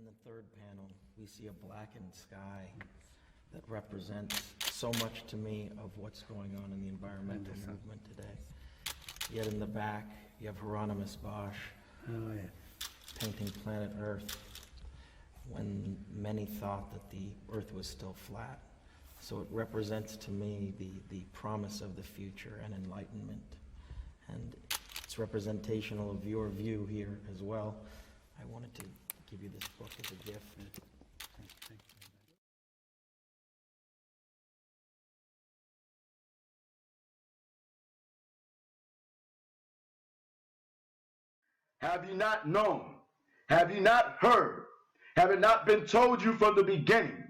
the third panel, we see a blackened sky that represents so much to me of what's going on in the environmental movement today. Yet in the back, you have Hieronymus Bosch painting planet Earth when many thought that the Earth was still flat. So it represents to me the promise of the future and enlightenment. And it's representational of your view here as well. I wanted to give you this book as a gift. Thank you. Have you not known? Have you not heard? Have it not been told you from the beginning?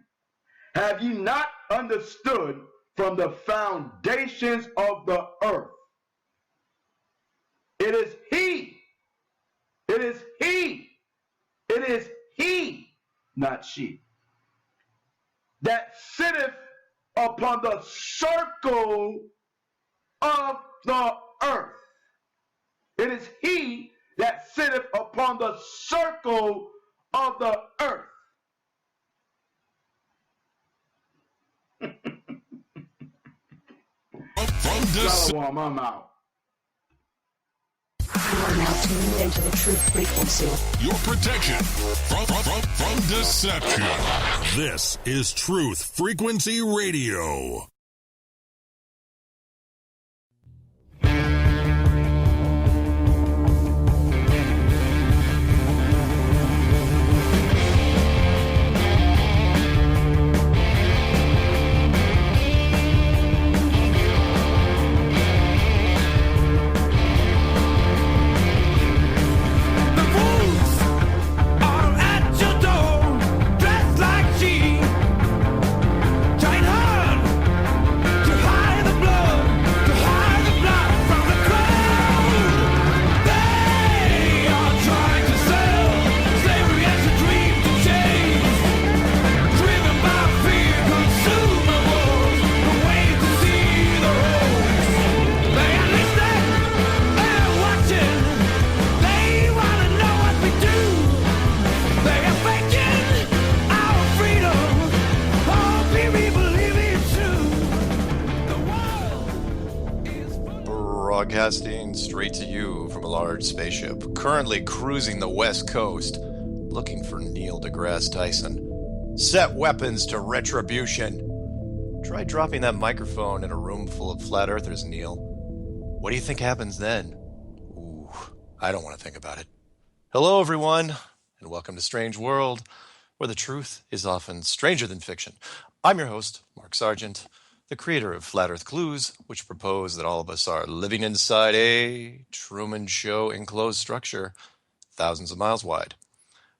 Have you not understood from the foundations of the earth? It is he. It is he. It is he, not she, that sitteth upon the circle of the earth. It is he that sitteth upon the circle of the earth. Shalom, I'm out. You are now tuned into the truth frequency. Your protection from deception. This is Truth Frequency Radio. Broadcasting straight to you from a large spaceship, currently cruising the West Coast, looking for Neil deGrasse Tyson. Set weapons to retribution. Try dropping that microphone in a room full of flat earthers, Neil. What do you think happens then? Ooh, I don't want to think about it. Hello, everyone, and welcome to Strange World, where the truth is often stranger than fiction. I'm your host, Mark Sargent, the creator of Flat Earth Clues, which propose that all of us are living inside a Truman Show enclosed structure, thousands of miles wide.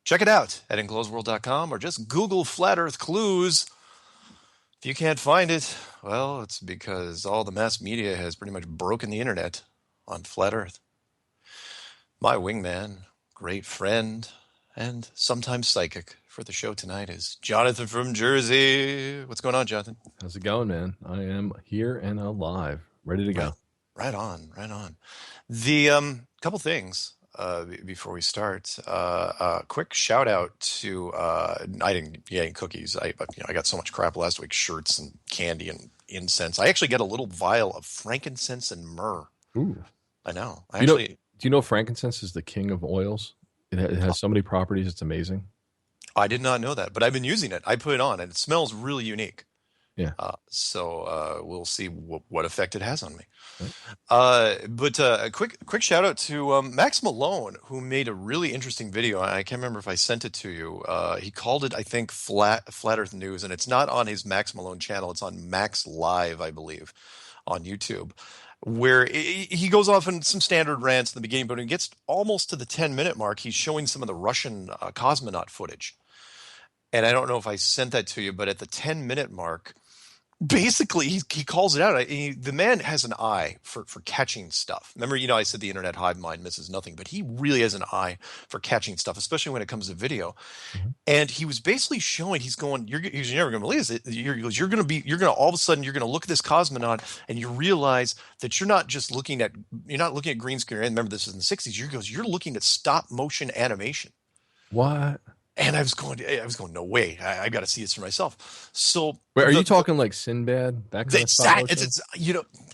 Check it out at enclosedworld.com or just Google Flat Earth Clues. If you can't find it, well, it's because all the mass media has pretty much broken the internet on Flat Earth. My wingman, great friend, and sometimes psychic for the show tonight is Jonathan from Jersey. What's going on, Jonathan? How's it going, man? I am here and alive, ready to go. Right on. The couple things before we start. Quick shout out to I didn't get any cookies. I got so much crap last week: shirts and candy and incense. I actually get a little vial of frankincense and myrrh. Ooh, I know. Do you know frankincense is the king of oils? It has so many properties. It's amazing. I did not know that, but I've been using it. I put it on, and it smells really unique. Yeah. So we'll see what effect it has on me. Right. But a quick shout out to Max Malone, who made a really interesting video. I can't remember if I sent it to you. He called it, I think, Flat Earth News, and it's not on his Max Malone channel. It's on Max Live, I believe, on YouTube, where he goes off in some standard rants in the beginning, but when he gets almost to the 10-minute mark, he's showing some of the Russian cosmonaut footage. And I don't know if I sent that to you, but at the 10-minute mark, basically he calls it out. The man has an eye for catching stuff. Remember, I said the internet hive mind misses nothing, but he really has an eye for catching stuff, especially when it comes to video. Mm-hmm. And he was basically showing, you're never going to believe this. You're going to all of a sudden, you're going to look at this cosmonaut and you realize that you're not looking at green screen. And remember, this is in the 60s. You're looking at stop motion animation. What? And I was going, no way. I got to see this for myself. So, Wait, are you talking like Sinbad? That kind of stop motion? it's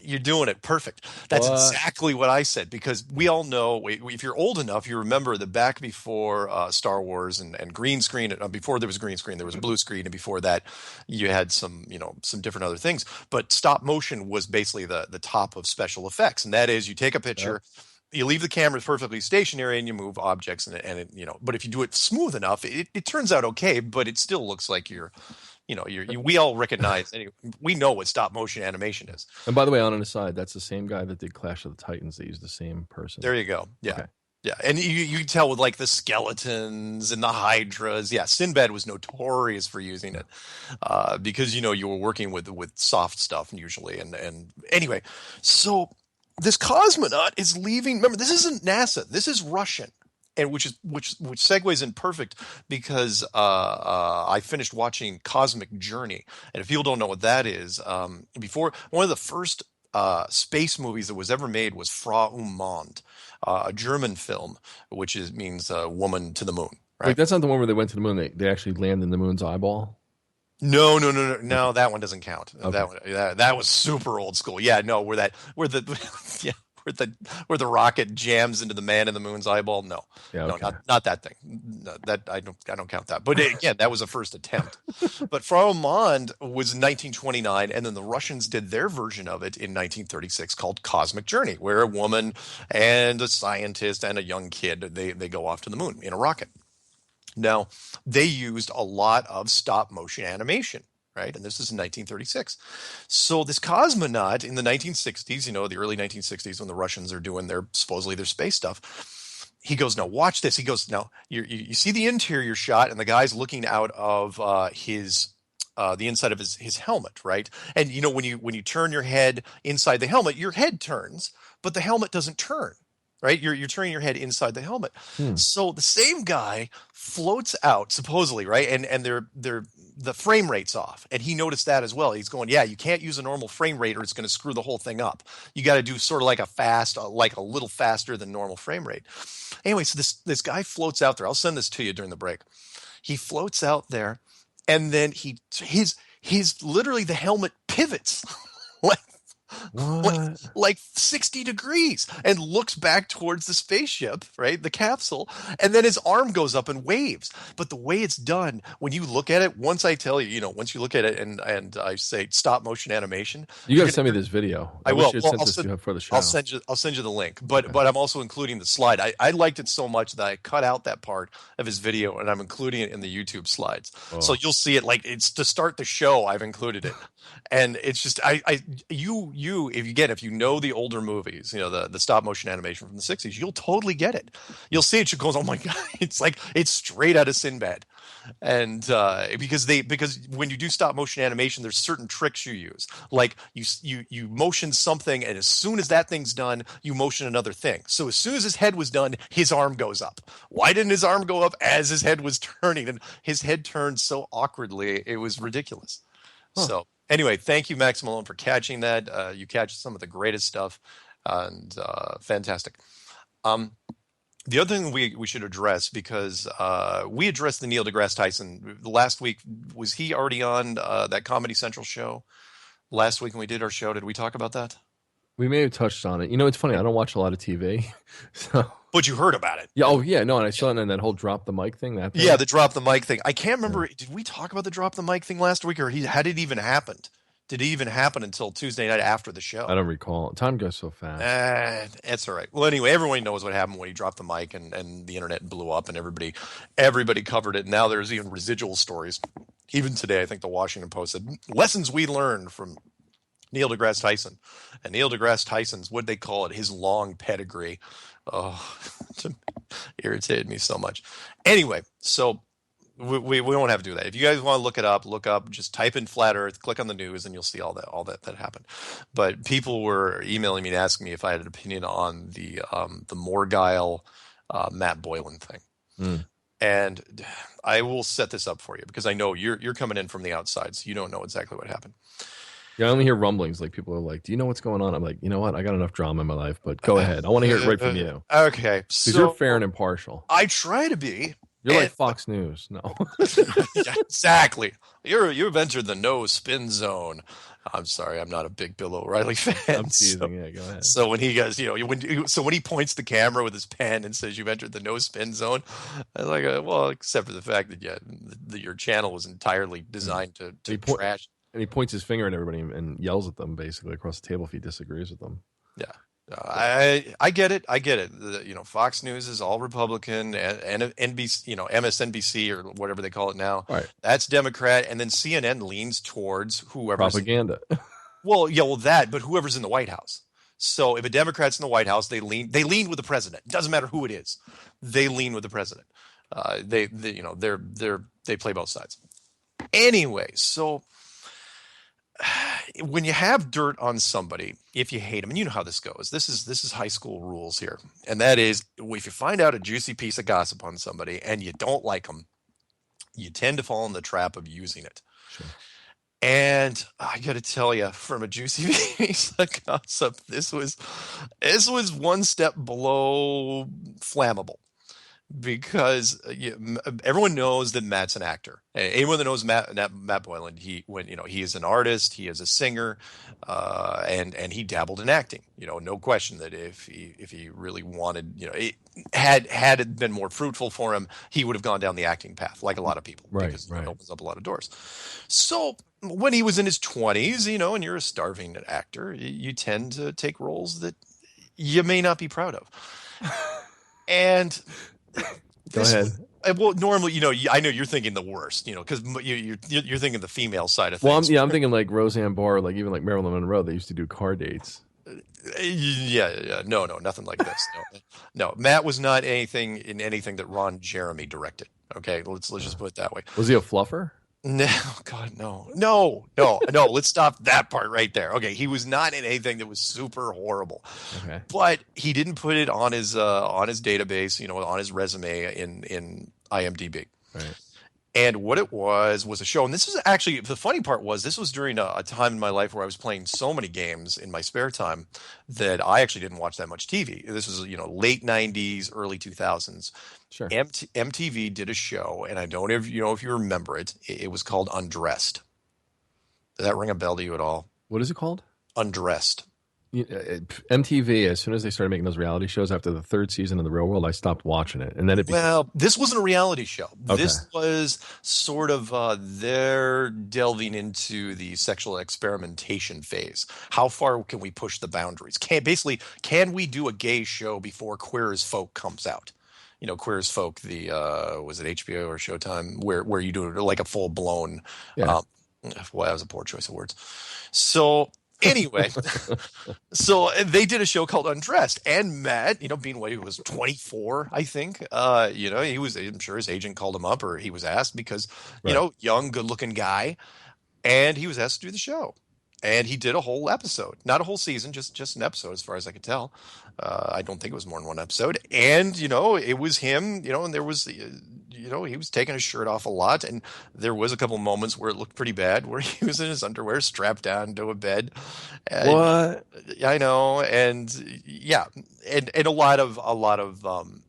you're doing it perfect. That's What? exactly what I said, because we all know, if you're old enough, you remember that back before Star Wars and green screen, before there was green screen, there was blue screen, and before that, you had some different other things. But stop motion was basically the top of special effects, and that is you take a picture. Yep. You leave the camera perfectly stationary and you move objects but if you do it smooth enough, it turns out okay, but it still looks like we all recognize, we know what stop motion animation is. And by the way, on an aside, that's the same guy that did Clash of the Titans. They used the same person. There you go. Yeah. Okay. Yeah. And you can tell with like the skeletons and the hydras. Yeah. Sinbad was notorious for using it because, you were working with soft stuff usually. And anyway, so this cosmonaut is leaving. Remember, this isn't NASA. This is Russian, and which segues in perfect because I finished watching Cosmic Journey, and if people don't know what that is, before one of the first space movies that was ever made was Frau Mond, a German film, which means woman to the moon. Right? Like, that's not the one where they went to the moon. They actually landed in the moon's eyeball. No. That one doesn't count. Okay. That was super old school. Yeah, no, where the rocket jams into the man in the moon's eyeball. No, yeah, okay. No, not that thing. No, that I don't count that. But again, that was a first attempt. But Frau Mond was 1929, and then the Russians did their version of it in 1936 called Cosmic Journey, where a woman and a scientist and a young kid they go off to the moon in a rocket. Now, they used a lot of stop motion animation, right? And this is in 1936. So this cosmonaut in the 1960s, the early 1960s, when the Russians are doing supposedly their space stuff, he goes, now watch this. He goes, now you see the interior shot, and the guy's looking out of the inside of his helmet, right? And when you turn your head inside the helmet, your head turns, but the helmet doesn't turn. Right, you're turning your head inside the helmet. So the same guy floats out supposedly, right, and the frame rate's off, and he noticed that as well. He's going, yeah, you can't use a normal frame rate, or it's going to screw the whole thing up. You got to do sort of like a little faster than normal frame rate. Anyway, so this guy floats out there. I'll send this to you during the break. He floats out there, and then his literally the helmet pivots. Like 60 degrees and looks back towards the spaceship, right? The capsule. And then his arm goes up and waves. But the way it's done, when you look at it, once I tell you, once you look at it and I say stop motion animation. You got to send me this video. I will. For the show. I'll send you the link. But I'm also including the slide. I liked it so much that I cut out that part of his video and I'm including it in the YouTube slides. Oh. So you'll see it like it's to start the show. I've included it. And it's just if you know the older movies, the stop motion animation from the 60s, you'll totally get it. You'll see it. She goes, oh my God, it's straight out of Sinbad. And because when you do stop motion animation, there's certain tricks you use. Like you motion something, and as soon as that thing's done, you motion another thing. So as soon as his head was done, his arm goes up. Why didn't his arm go up as his head was turning? And his head turned so awkwardly, it was ridiculous. Huh. So anyway, thank you, Max Malone, for catching that. You catch some of the greatest stuff, and fantastic. The other thing we should address, because we addressed the Neil deGrasse Tyson last week. Was he already on that Comedy Central show last week when we did our show? Did we talk about that? We may have touched on it. It's funny. I don't watch a lot of TV, so. But you heard about it. Yeah. Oh, yeah. No, and I saw it in that whole drop the mic thing. That thing. Yeah, the drop the mic thing. I can't remember. Yeah. Did we talk about the drop the mic thing last week, or had it even happened? Did it even happen until Tuesday night after the show? I don't recall. Time goes so fast. It's all right. Well, anyway, everyone knows what happened when he dropped the mic and the internet blew up and everybody covered it. Now there's even residual stories. Even today, I think the Washington Post said, lessons we learned from Neil deGrasse Tyson. And Neil deGrasse Tyson's, what'd they call it? His long pedigree. Oh, it irritated me so much. Anyway, so we won't have to do that. If you guys want to look up, just type in flat earth, click on the news, and you'll see all that happened. But people were emailing me and asking me if I had an opinion on the Morgile Matt Boylan thing. And I will set this up for you because I know you're coming in from the outside, so you don't know exactly what happened. Yeah, I only hear rumblings. Like, people are like, do you know what's going on? I'm like, you know what? I got enough drama in my life, but go ahead. I want to hear it right from you. Okay. Because you're fair and impartial. I try to be, You're like Fox News. No. Yeah, exactly. You've entered the no spin zone. I'm sorry, I'm not a big Bill O'Reilly fan. I'm teasing. Yeah, go ahead. So when he goes, when he points the camera with his pen and says you've entered the no spin zone, I was like, well, except for the fact that your channel was entirely designed to trash. And he points his finger at everybody and yells at them basically across the table if he disagrees with them. Yeah. I get it. I get it. Fox News is all Republican, and NBC, MSNBC or whatever they call it now. Right. That's Democrat, and then CNN leans towards whoever's propaganda. Well, that, but whoever's in the White House. So if a Democrat's in the White House, they lean with the president. It doesn't matter who it is. They lean with the president. They play both sides. Anyway, so when you have dirt on somebody, if you hate them, and you know how this goes, this is high school rules here, and that is, if you find out a juicy piece of gossip on somebody and you don't like them, you tend to fall in the trap of using it. Sure. And I got to tell you, from a juicy piece of gossip, this was one step below flammable. Because everyone knows that Matt's an actor. Anyone that knows Matt Boylan, he is an artist, he is a singer, and he dabbled in acting. No question that if he really wanted, had it been more fruitful for him, he would have gone down the acting path, like a lot of people, because it opens up a lot of doors. So when he was in his 20s, and you're a starving actor, you tend to take roles that you may not be proud of, and. Go ahead. Well, normally, I know you're thinking the worst, because you're thinking the female side of things. Well, I'm thinking like Roseanne Barr, like even like Marilyn Monroe. They used to do car dates. Yeah. No, nothing like this. No. Matt was not anything that Ron Jeremy directed. Okay, let's just put it that way. Was he a fluffer? No, God, no. Let's stop that part right there. Okay, he was not in anything that was super horrible. Okay, but he didn't put it on his database, on his resume in IMDb. Right. And what it was a show. And this is actually, the funny part was, this was during a time in my life where I was playing so many games in my spare time that I actually didn't watch that much TV. This was, late 90s, early 2000s. Sure. MTV did a show, and I don't know if you remember it. It was called Undressed. Does that ring a bell to you at all? What is it called? Undressed. MTV, as soon as they started making those reality shows after the third season of The Real World, I stopped watching it. And then this wasn't a reality show. Okay. This was sort of their delving into the sexual experimentation phase. How far can we push the boundaries? Can we do a gay show before Queer as Folk comes out? Queer as Folk, the was it HBO or Showtime, where you do like a full blown. Yeah. That was a poor choice of words. So. Anyway, so they did a show called Undressed, and Matt, being what he was 24, I think, I'm sure his agent called him up, or he was asked because, young, good-looking guy, and he was asked to do the show, and he did a whole episode, not a whole season, just an episode, as far as I could tell. I don't think it was more than one episode, and it was him, and there was. He was taking his shirt off a lot, and there was a couple moments where it looked pretty bad, where he was in his underwear, strapped down to a bed. And, what? I know, and yeah, and a lot of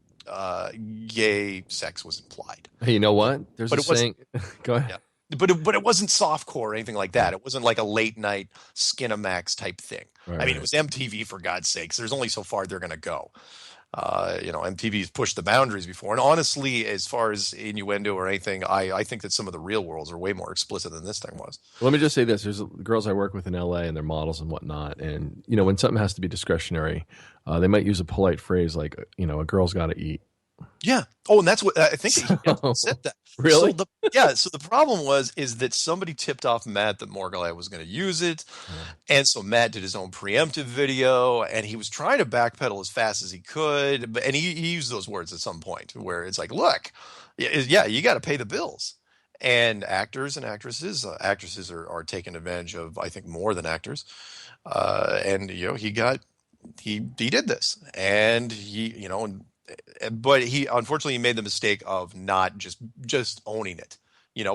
gay sex was implied. Hey, you know what? There's a saying. Go ahead. Yeah. But it wasn't softcore or anything like that. It wasn't like a late night Skinamax type thing. Right, I mean, it was MTV, for God's sakes. There's only so far they're going to go. MTV's pushed the boundaries before. And honestly, as far as innuendo or anything, I think that some of the real worlds are way more explicit than this thing was. Let me just say this. There's girls I work with in LA and they're models and whatnot. And, when something has to be discretionary, they might use a polite phrase like, a girl's got to eat. Yeah. Oh, and that's what I think he said that. Really? So the problem is that somebody tipped off Matt that Morgulai was going to use it. And so Matt did his own preemptive video, and he was trying to backpedal as fast as he could. And he used those words at some point where it's like, look, you got to pay the bills. And actors and actresses are taking advantage of, I think, more than actors. And, he did this, and but he unfortunately made the mistake of not just owning it,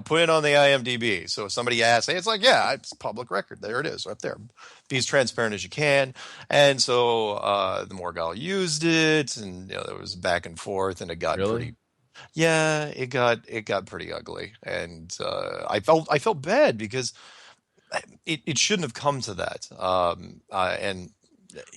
put it on the IMDb. So if somebody asks, hey, it's like, yeah, it's public record. There it is right there. Be as transparent as you can. And so the Morgal used it, and there was back and forth, and it got Yeah, it got pretty ugly, and I felt bad because it shouldn't have come to that. And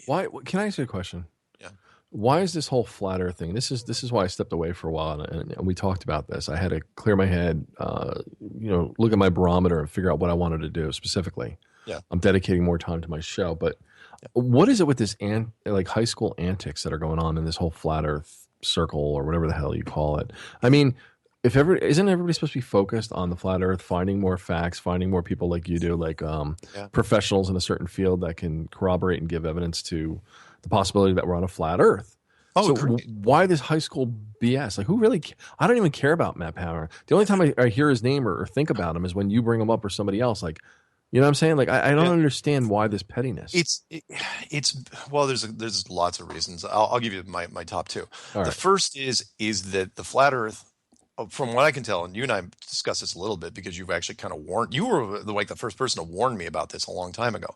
Why? Can I ask you a question? yeah, Why is this whole flat Earth thing? This is why I stepped away for a while, and we talked about this. I had to clear my head, look at my barometer and figure out what I wanted to do specifically. yeah. I'm dedicating more time to my show, but what is it with this like high school antics that are going on in this whole flat Earth circle or whatever the hell you call it? I mean, isn't everybody supposed to be focused on the flat Earth, finding more facts, finding more people like you do, like Yeah. professionals in a certain field that can corroborate and give evidence to the possibility that we're on a flat Earth? Oh, So agreed. why this high school BS? Like, who really? I don't even care about Matt Power. The only time I hear his name or think about him is when you bring him up or somebody else. Like, you know what I'm saying? Like, I don't Yeah. understand why this pettiness. It's well, there's lots of reasons. I'll give you my top two. All The right. first is that the flat Earth, from what I can tell, and you and I discussed this a little bit because you've actually kind of warned. You were the first person to warn me about this a long time ago,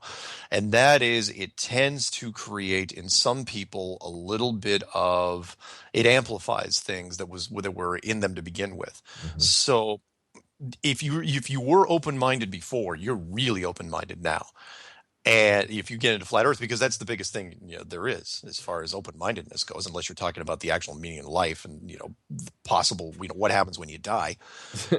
and that is it tends to create in some people a little bit of it amplifies things that were in them to begin with. Mhm. So if you were open-minded before, you're really open-minded now. And if you get into flat Earth, because that's the biggest thing there is as far as open-mindedness goes, unless you're talking about the actual meaning of life and the possible what happens when you die.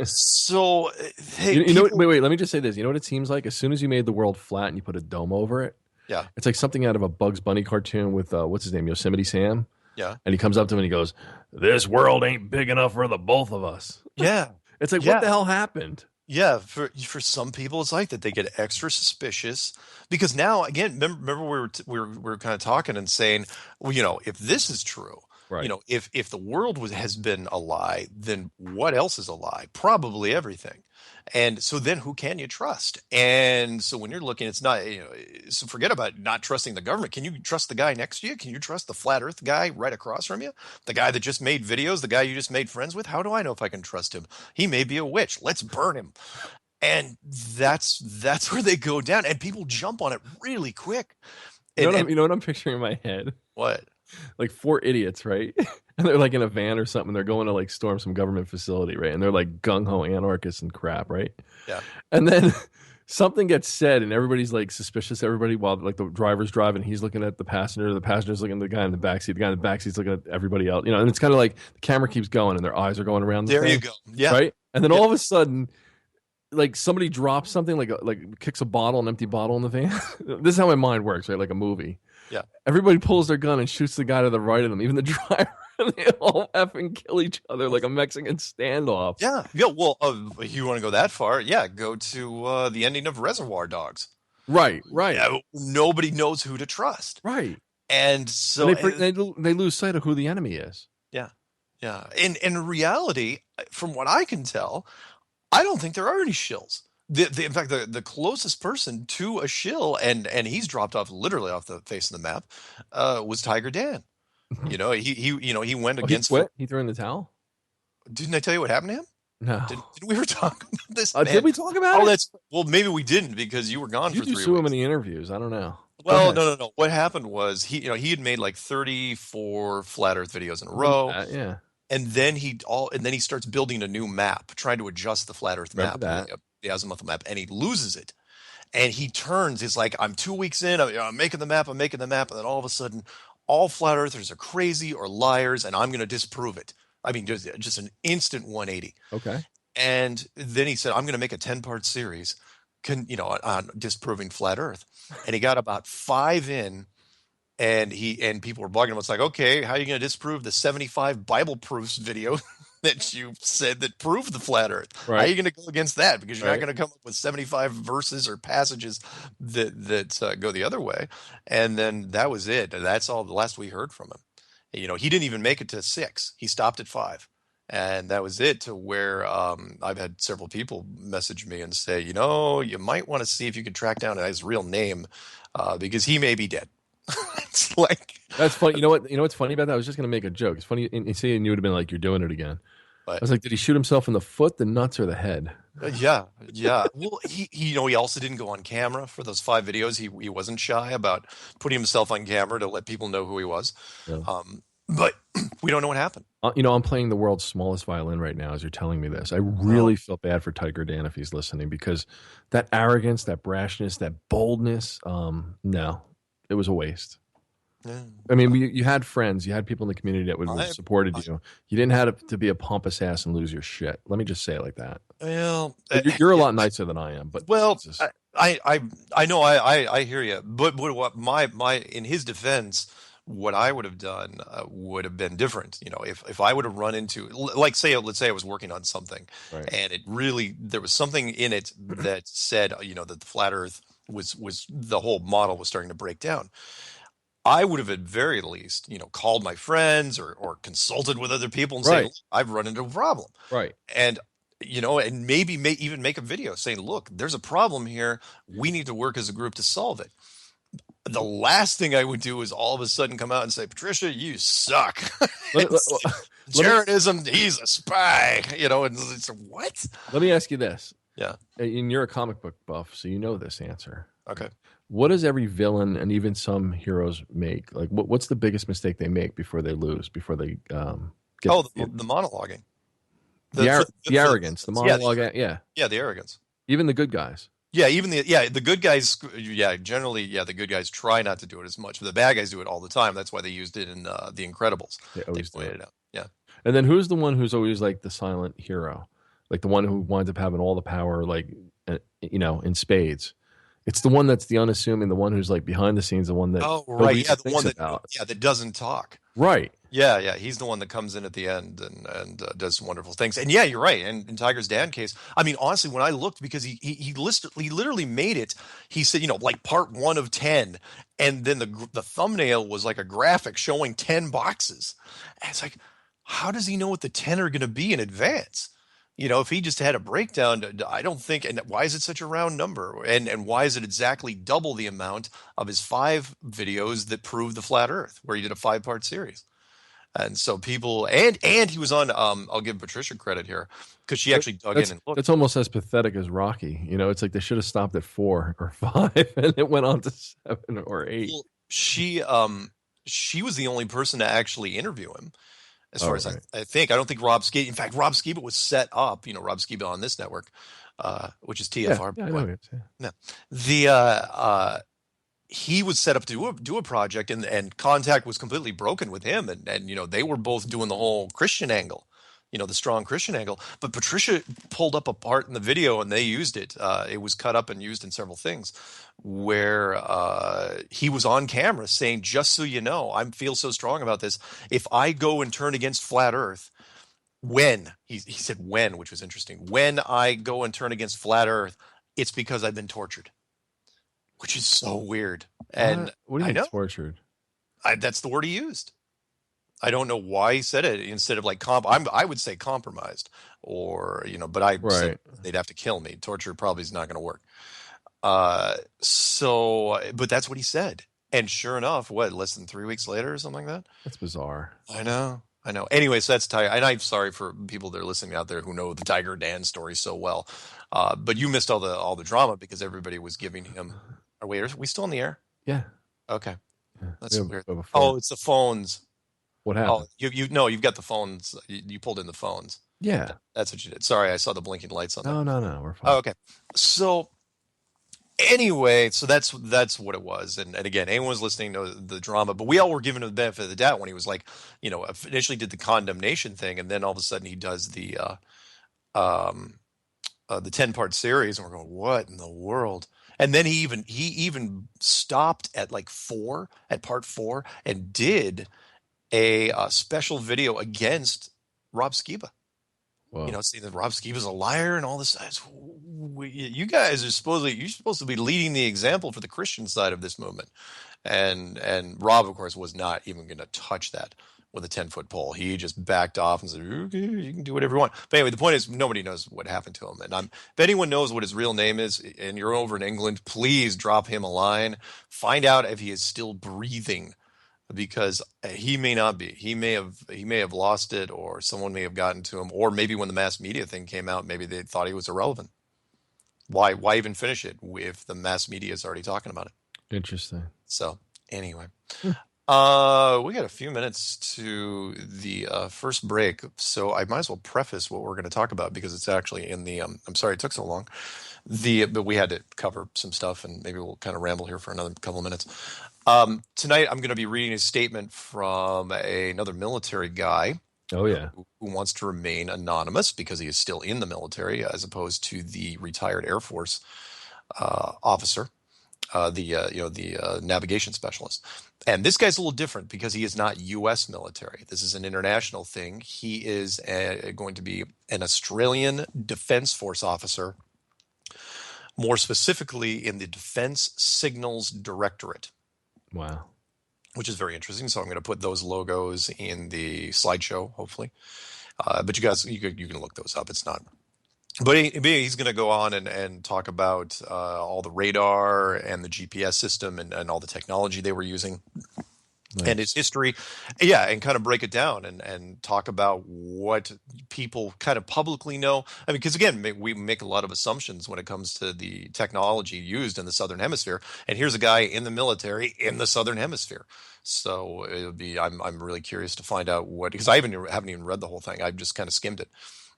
So hey, Wait. Let me just say this. You know what it seems like? As soon as you made the world flat and you put a dome over it, yeah, it's like something out of a Bugs Bunny cartoon with what's his name, Yosemite Sam, yeah, and he comes up to him and he goes, "This world ain't big enough for the both of us." yeah, It's like, yeah. what the hell happened? Yeah, for some people it's like that. They get extra suspicious because now again, remember we were kind of talking and saying, well, if this is true, Right. if the world has been a lie, then what else is a lie? Probably everything. And so then who can you trust? And so when you're looking, it's not, so forget about not trusting the government. Can you trust the guy next to you? Can you trust the flat earth guy right across from you? The guy that just made videos, the guy you just made friends with? How do I know if I can trust him? He may be a witch. Let's burn him. And that's where they go down. And people jump on it really quick. You know what I'm picturing in my head? What? Like four idiots, right? And they're like in a van or something. They're going to like storm some government facility, right? And they're like gung ho anarchists and crap, right? Yeah. And then something gets said, and everybody's like suspicious. Everybody, while like the driver's driving, he's looking at the passenger's looking at the guy in the backseat. The guy in the backseat's looking at everybody else. And it's kind of like the camera keeps going, and their eyes are going around. There you go. Yeah. Right. And then all of a sudden, like somebody drops something, like kicks a bottle, an empty bottle in the van. This is how my mind works, right? Like a movie. Yeah. Everybody pulls their gun and shoots the guy to the right of them, even the driver. And they all effing kill each other like a Mexican standoff. Yeah. Yeah. Well, if you want to go that far, yeah, go to the ending of Reservoir Dogs. Right. Yeah, nobody knows who to trust. Right. And so they lose sight of who the enemy is. Yeah. Yeah. In reality, from what I can tell, I don't think there are any shills. In fact, the closest person to a shill, and he's dropped off literally off the face of the map, was Tiger Dan. He went against. He quit? He threw in the towel? Didn't I tell you what happened to him? No. Did we ever talk about this? Did we talk about it? Well, maybe we didn't because you were gone for 3 weeks. You do so many interviews. I don't know. Well, no. What happened was he had made like 34 flat Earth videos in a row. Yeah. And then he starts building a new map, trying to adjust the flat Earth map, the azimuthal map, and he loses it. And he turns. He's like, "I'm 2 weeks in. I'm making the map. And then all of a sudden, all flat earthers are crazy or liars, and I'm going to disprove it." I mean, just an instant 180. Okay. And then he said, "I'm going to make a 10-part series, on disproving flat Earth." And he got about 5 in. And people were bugging him. It's like, okay, how are you going to disprove the 75 Bible proofs video that you said that proved the flat Earth? Right. How are you going to go against that? Because you're not going to come up with 75 verses or passages that go the other way. And then that was it. And that's all the last we heard from him. He didn't even make it to 6. He stopped at 5. And that was it, to where I've had several people message me and say, you might want to see if you could track down his real name because he may be dead. It's like, that's funny. You know what's funny about that? I was just gonna make a joke. It's funny. And you would have been like, "You're doing it again." But, I was like, "Did he shoot himself in the foot, the nuts, or the head?" Yeah. Well, he also didn't go on camera for those 5 videos. He wasn't shy about putting himself on camera to let people know who he was. Yeah. But we don't know what happened. I'm playing the world's smallest violin right now as you're telling me this. I really feel bad for Tiger Dan if he's listening, because that arrogance, that brashness, that boldness, no, it was a waste. Yeah. I mean, you had friends, you had people in the community that would have supported you. You didn't have to be a pompous ass and lose your shit. Let me just say it like that. Well, You're a lot nicer than I am, but Jesus. I know I hear you, but what my in his defense, what I would have done would have been different. If I would have run into, let's say I was working on something, Right. and there was something in it that said that the flat Earth was the whole model was starting to break down. I would have at very least called my friends or consulted with other people and say, Right. "Look, I've run into a problem," Right. and and maybe even make a video saying, "Look, there's a problem here. We need to work as a group to solve it." The last thing I would do is all of a sudden come out and say, "Patricia, you suck." Jaredism, he's a spy. And it's what? Let me ask you this. Yeah. And you're a comic book buff, so you know this answer. Okay. What does every villain and even some heroes make? Like, what's the biggest mistake they make before they lose, before they get the monologuing. The arrogance, the monologue. Yeah, the arrogance. Even the good guys. Yeah, even the good guys. Yeah, generally, the good guys try not to do it as much, but the bad guys do it all the time. That's why they used it in The Incredibles. They always pointed it out. Yeah. And then who's the one who's always like the silent hero, like the one who winds up having all the power, like in spades. It's the one that's the unassuming, the one who's like behind the scenes, the one that the one about. that doesn't talk. Right. Yeah, he's the one that comes in at the end and does some wonderful things. And yeah, you're right. And in Tiger's Dan case, I mean, honestly, when I looked, because he literally made it, he said, like part 1 of 10, and then the thumbnail was like a graphic showing 10 boxes. And it's like, how does he know what the 10 are going to be in advance? If he just had a breakdown, I don't think. And why is it such a round number? And why is it exactly double the amount of his 5 videos that prove the flat Earth, where he did a 5-part series? And so people, and he was on. I'll give Patricia credit here because she actually dug in and looked. That's almost as pathetic as Rocky. It's like they should have stopped at 4 or 5, and it went on to 7 or 8. Well, she was the only person to actually interview him. As far as I think, I don't think Rob Skiba. In fact, Rob Skiba was set up. Rob Skiba on this network, which is TFR. Yeah, I know it. No, he was set up to do a project, and contact was completely broken with him, and they were both doing the whole Christian angle, the strong Christian angle. But Patricia pulled up a part in the video, and they used it. It was cut up and used in several things, where he was on camera saying, "Just so you know, I feel so strong about this. If I go and turn against flat Earth, he said when, which was interesting. When I go and turn against flat Earth, it's because I've been tortured." Which is so weird. And what do you mean tortured? That's the word he used. I don't know why he said it instead of like I would say compromised, or but said they'd have to kill me. Torture probably is not going to work. But that's what he said. And sure enough, less than 3 weeks later or something like that? That's bizarre. I know. Anyway, so that's Tiger. And I'm sorry for people that are listening out there who know the Tiger Dan story so well. But you missed all the drama because everybody was giving him. Wait, are we still in the air? Yeah. Okay. Yeah. That's weird. Oh, it's the phones. What happened? Oh, you've got the phones. You pulled in the phones. Yeah. That's what you did. Sorry, I saw the blinking lights on that. No, we're fine. Oh, okay. So anyway, so that's what it was. And again, anyone was listening to the drama, but we all were giving him the benefit of the doubt when he was like, initially did the condemnation thing, and then all of a sudden he does the 10-part series, and we're going, what in the world? And then he even stopped at part 4, and did a special video against Rob Skiba. Wow. Saying that Rob Skiba's a liar and all this. You guys are supposed to be leading the example for the Christian side of this movement. And Rob, of course, was not even going to touch that with a 10-foot pole. He just backed off and said, "Okay, you can do whatever you want." But anyway, the point is, nobody knows what happened to him. And if anyone knows what his real name is, and you're over in England, please drop him a line. Find out if he is still breathing, because he may not be. He may have lost it, or someone may have gotten to him, or maybe when the mass media thing came out, maybe they thought he was irrelevant. Why even finish it if the mass media is already talking about it? Interesting. So anyway. We got a few minutes to the first break, so I might as well preface what we're going to talk about because it's actually in the. I'm sorry it took so long. But we had to cover some stuff, and maybe we'll kind of ramble here for another couple of minutes. Tonight, I'm going to be reading a statement from another military guy. Oh yeah. Who wants to remain anonymous because he is still in the military, as opposed to the retired Air Force officer. The navigation specialist. And this guy's a little different because he is not U.S. military. This is an international thing. He is going to be an Australian Defence Force officer, more specifically in the Defence Signals Directorate. Wow. Which is very interesting. So I'm going to put those logos in the slideshow, hopefully. But you guys, you can look those up. It's not. But he's going to go on and talk about all the radar and the GPS system and all the technology they were using. Nice. And his history. Yeah, and kind of break it down and talk about what people kind of publicly know. I mean, because again, we make a lot of assumptions when it comes to the technology used in the Southern Hemisphere. And here's a guy in the military in the Southern Hemisphere. So it would be, I'm really curious to find out what, because I haven't even read the whole thing. I've just kind of skimmed it,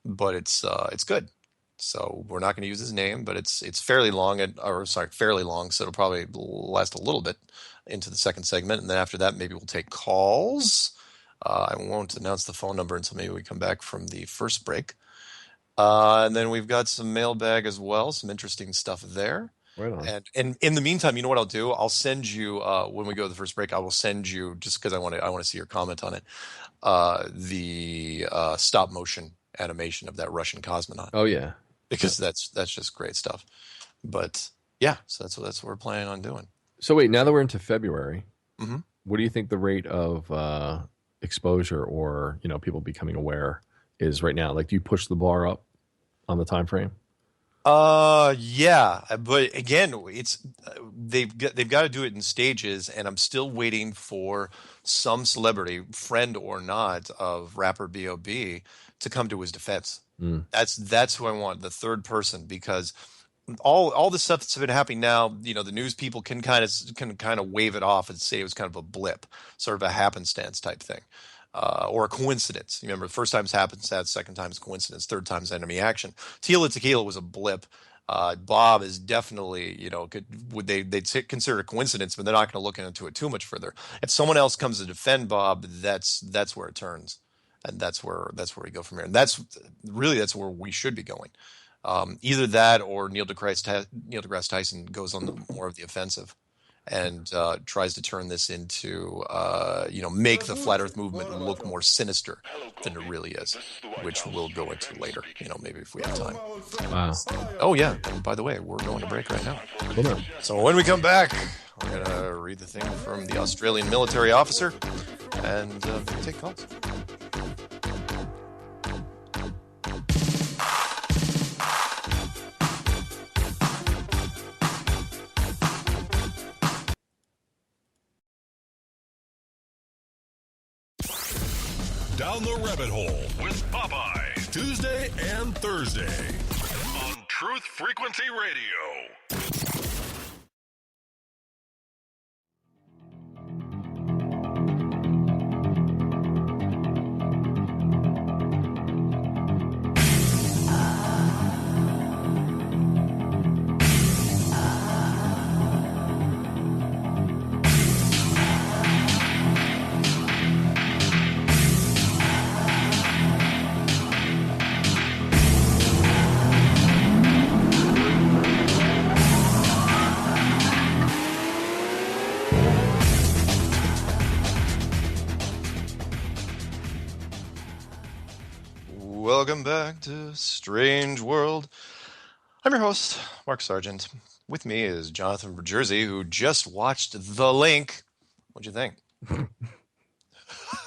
but it's good. So we're not going to use his name, but it's fairly long, fairly long. So it'll probably last a little bit into the second segment. And then after that, maybe we'll take calls. I won't announce the phone number until maybe we come back from the first break. And then we've got some mailbag as well. Some interesting stuff there. Right on. And in the meantime, you know what I'll do? I'll send you, when we go to the first break, I will send you, just because I want to see your comment on it, the stop motion animation of that Russian cosmonaut. Oh yeah. Because that's just great stuff. But yeah, so that's what we're planning on doing. So wait, now that we're into February, mm-hmm. What do you think the rate of exposure or people becoming aware is right now? Like, do you push the bar up on the time frame? Yeah, but again, it's they've got to do it in stages, and I'm still waiting for some celebrity, friend or not, of rapper B.O.B. to come to his defense. That's who I want, the third person, because all the stuff that's been happening now, the news people can kind of wave it off and say it was kind of a blip, sort of a happenstance type thing, or a coincidence. You remember, the first time's happenstance, second time's coincidence, third time's enemy action. Tila Tequila was a blip. Bob is definitely, they'd consider it a coincidence, but they're not going to look into it too much further. If someone else comes to defend Bob, that's where it turns. And that's where we go from here. And that's where we should be going. Either that or Neil deGrasse Tyson goes on more of the offensive and tries to turn this into, make the flat Earth movement look more sinister than it really is, which we'll go into later, maybe if we have time. Wow. Oh, yeah. And by the way, we're going to break right now. Hold on. So when we come back, we're going to read the thing from the Australian military officer and take calls. Down the Rabbit Hole with Popeye. Tuesday and Thursday on Truth Frequency Radio. Welcome back to Strange World. I'm your host, Mark Sargent. With me is Jonathan from Jersey, who just watched The Link. What'd you think?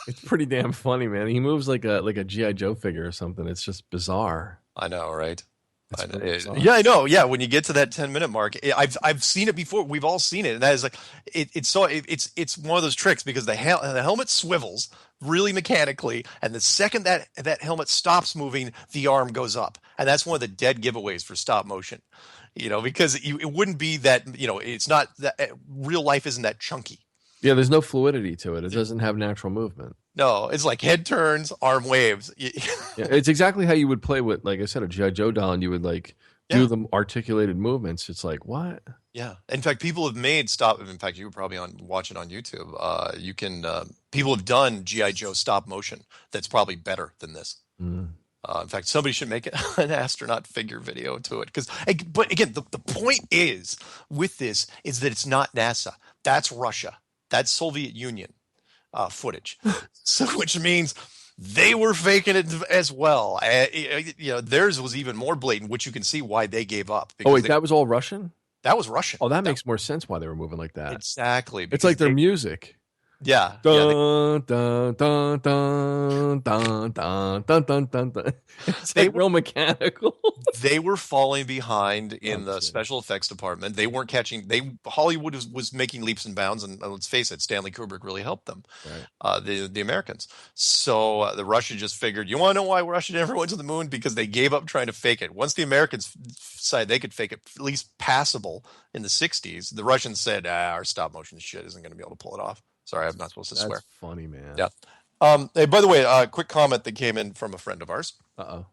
It's pretty damn funny, man. He moves like a G.I. Joe figure or something. It's just bizarre. I know, right? Bizarre. Yeah, I know. Yeah, when you get to that 10-minute mark, I've seen it before. We've all seen it, and that is like it's one of those tricks because the helmet swivels really mechanically, and the second that helmet stops moving, the arm goes up, and that's one of the dead giveaways for stop motion. Because it wouldn't be that. It's not that real life isn't that chunky. Yeah, there's no fluidity to it. It doesn't have natural movement. No, it's like head turns, arm waves. Yeah, it's exactly how you would play with, like I said, a G.I. Joe doll, and you would like do the articulated movements. It's like, what? Yeah. In fact, people have made stop. In fact, you were probably watch it on YouTube. You can people have done GI Joe stop motion that's probably better than this. In fact, somebody should make an astronaut figure video to it. But again, the point is with this is that it's not NASA. That's Russia. That's Soviet Union footage. So, which means they were faking it as well. Theirs was even more blatant, which you can see why they gave up. Oh wait, that was all Russian? That was Russian. Oh, that makes more sense why they were moving like that. Exactly. It's like their music. Yeah. Dun, dun, dun, dun, dun, dun, dun, dun, dun, dun. It's like real mechanical. They were falling behind in the special effects department. They weren't catching. Hollywood was making leaps and bounds, and let's face it, Stanley Kubrick really helped them. Right. The Americans. So the Russians just figured, you want to know why Russia never went to the moon? Because they gave up trying to fake it. Once the Americans decided they could fake it at least passable in the 60s, the Russians said, our stop motion shit isn't going to be able to pull it off. Sorry, I'm not supposed to swear. That's funny, man. Yeah. Hey, by the way, quick comment that came in from a friend of ours. Uh-oh.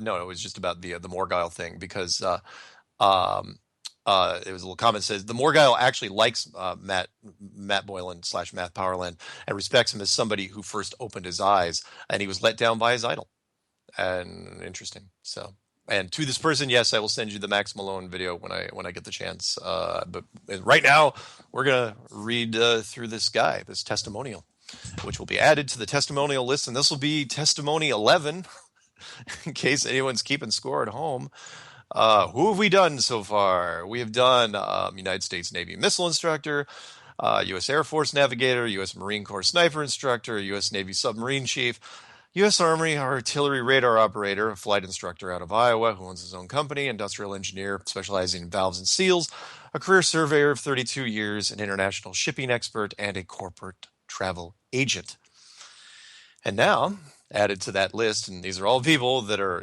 No, it was just about the Morgile thing because it was a little comment that says the Morgile actually likes Matt Boylan / Matt Powerland and respects him as somebody who first opened his eyes, and he was let down by his idol. And interesting. So. And to this person, yes, I will send you the Max Malone video when I get the chance. But right now, we're gonna read through this testimonial, which will be added to the testimonial list, and this will be testimony 11, in case anyone's keeping score at home. Who have we done so far? We have done United States Navy missile instructor, U.S. Air Force navigator, U.S. Marine Corps sniper instructor, U.S. Navy submarine chief, U.S. Army artillery radar operator, a flight instructor out of Iowa who owns his own company, industrial engineer specializing in valves and seals, a career surveyor of 32 years, an international shipping expert, and a corporate travel agent. And now, added to that list, and these are all people that are,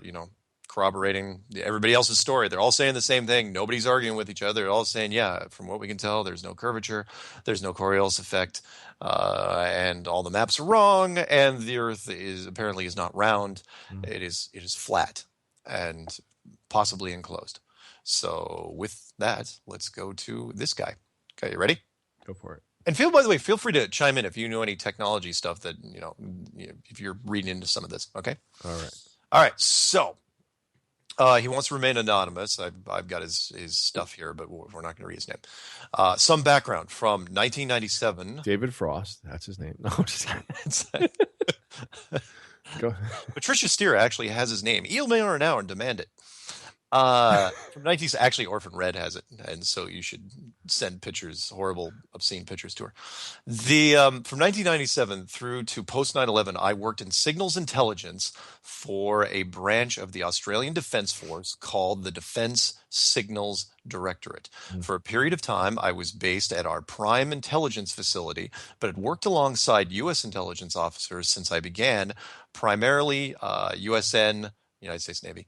corroborating everybody else's story. They're all saying the same thing. Nobody's arguing with each other. They're all saying, yeah, from what we can tell, there's no curvature, there's no Coriolis effect, and all the maps are wrong, and the Earth apparently is not round. It is flat and possibly enclosed. So with that, let's go to this guy. Okay, you ready? Go for it. And by the way, feel free to chime in if you know any technology stuff that, if you're reading into some of this. Okay. All right. So he wants to remain anonymous. I've got his stuff here, but we're not going to read his name. Some background from 1997. David Frost. That's his name. No, I'm just kidding. Go. Patricia Steer actually has his name. Email her now and demand it. From 19, actually, Orphan Red has it, and so you should send pictures, horrible, obscene pictures to her. From 1997 through to post 9/11, I worked in signals intelligence for a branch of the Australian Defence Force called the Defence Signals Directorate. For a period of time, I was based at our prime intelligence facility, but had worked alongside U.S. intelligence officers since I began, primarily USN, United States Navy,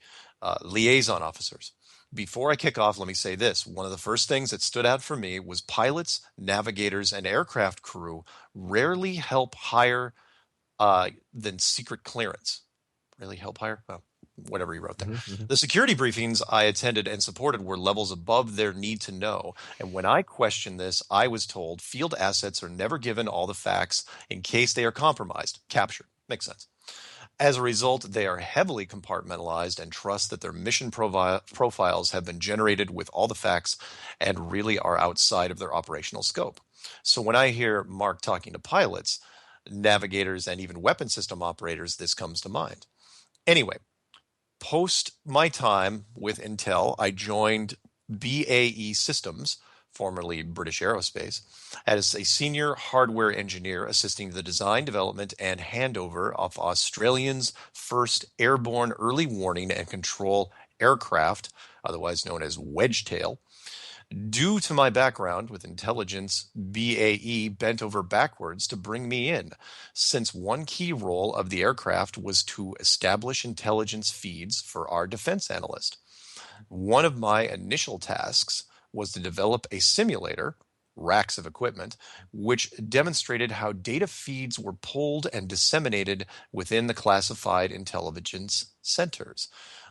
liaison officers. Before I kick off, let me say this. One of the first things that stood out for me was pilots, navigators, and aircraft crew rarely help higher than secret clearance. Really help higher? Well, whatever he wrote there. The security briefings I attended and supported were levels above their need to know. And when I questioned this, I was told field assets are never given all the facts in case they are compromised, captured. Makes sense. As a result, they are heavily compartmentalized and trust that their mission profiles have been generated with all the facts and really are outside of their operational scope. So when I hear Mark talking to pilots, navigators, and even weapon system operators, this comes to mind. Anyway, post my time with Intel, I joined BAE Systems, formerly British Aerospace, as a senior hardware engineer assisting the design, development, and handover of Australia's first airborne early warning and control aircraft, otherwise known as Wedgetail. Due to my background with intelligence, BAE bent over backwards to bring me in, since one key role of the aircraft was to establish intelligence feeds for our defense analyst. One of my initial tasks was to develop a simulator racks of equipment, which demonstrated how data feeds were pulled and disseminated within the classified intelligence centers.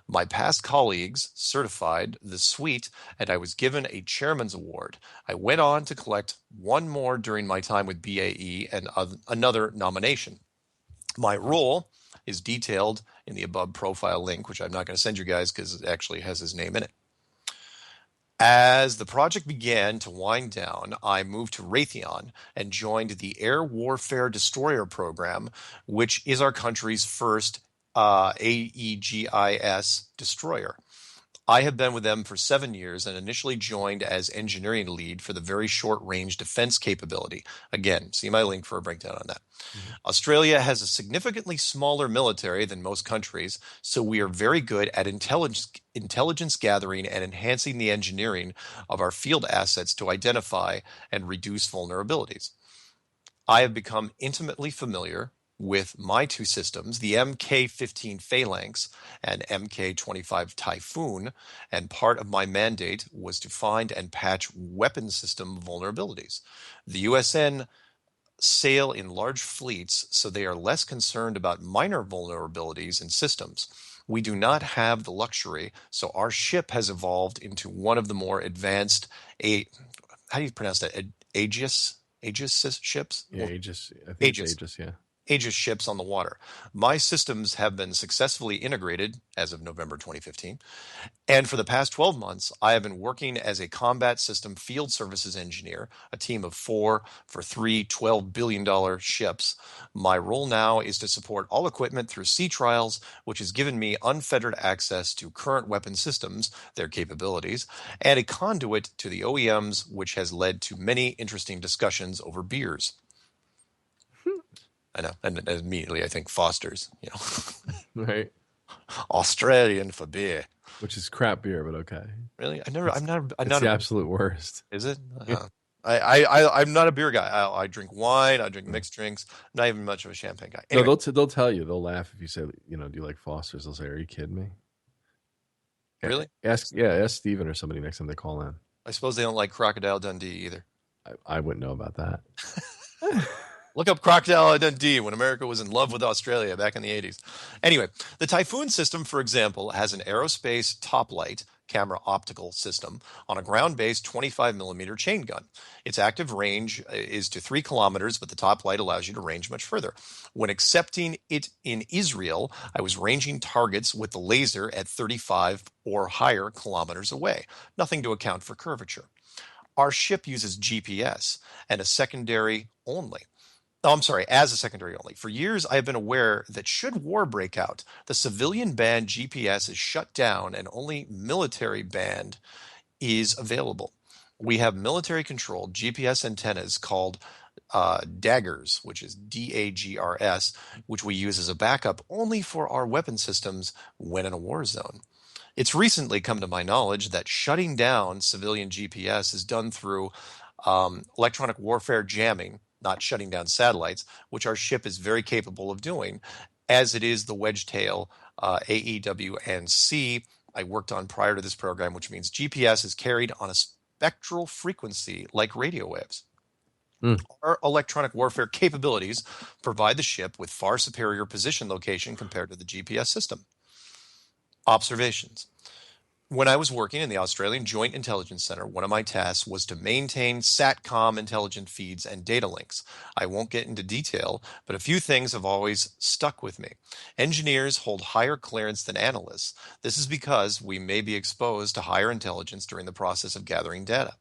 My past colleagues certified the suite, and I was given a chairman's award. I went on to collect one more during my time with BAE and another nomination. My role is detailed in the above profile link, which I'm not going to send you guys because it actually has his name in it. As the project began to wind down, I moved to Raytheon and joined the Air Warfare Destroyer Program, which is our country's first AEGIS destroyer. I have been with them for 7 years and initially joined as engineering lead for the very short-range defense capability. Again, see my link for a breakdown on that. Australia has a significantly smaller military than most countries, so we are very good at intelligence gathering and enhancing the engineering of our field assets to identify and reduce vulnerabilities. I have become intimately familiar with my two systems, the Mk-15 Phalanx and Mk-25 Typhoon, and part of my mandate was to find and patch weapon system vulnerabilities. The USN sail in large fleets, so they are less concerned about minor vulnerabilities in systems. We do not have the luxury, so our ship has evolved into one of the more advanced, how do you pronounce that? Aegis ships? Yeah, Aegis. I think Aegis. it's Aegis, yeah. Aegis ships on the water. My systems have been successfully integrated as of November 2015. And for the past 12 months, I have been working as a combat system field services engineer, a team of 4 for 3 $12 billion ships. My role now is to support all equipment through sea trials, which has given me unfettered access to current weapon systems, their capabilities, and a conduit to the OEMs, which has led to many interesting discussions over beers. I know, and immediately I think Foster's, Right. Australian for beer. Which is crap beer, but okay. Really? It's not the absolute worst. Is it? Yeah. I'm not a beer guy. I drink wine. I drink mixed drinks. Not even much of a champagne guy. Anyway, No, they'll tell you. They'll laugh if you say, do you like Foster's? They'll say, are you kidding me? really? Ask Steven or somebody next time they call in. I suppose they don't like Crocodile Dundee either. I wouldn't know about that. Look up Crocodile Dundee when America was in love with Australia back in the 80s. Anyway, the Typhoon system, for example, has an aerospace top light camera optical system on a ground-based 25mm chain gun. Its active range is to 3 kilometers, but the top light allows you to range much further. When accepting it in Israel, I was ranging targets with the laser at 35 or higher kilometers away, nothing to account for curvature. Our ship uses GPS and as a secondary only. For years, I have been aware that should war break out, the civilian band GPS is shut down and only military band is available. We have military-controlled GPS antennas called daggers, which is DAGRS, which we use as a backup only for our weapon systems when in a war zone. It's recently come to my knowledge that shutting down civilian GPS is done through electronic warfare jamming, not shutting down satellites, which our ship is very capable of doing, as it is the Wedgetail AEW&C I worked on prior to this program, which means GPS is carried on a spectral frequency like radio waves. Our electronic warfare capabilities provide the ship with far superior position location compared to the GPS system. Observations. When I was working in the Australian Joint Intelligence Center, one of my tasks was to maintain SATCOM intelligent feeds and data links. I won't get into detail, but a few things have always stuck with me. Engineers hold higher clearance than analysts. This is because we may be exposed to higher intelligence during the process of gathering data.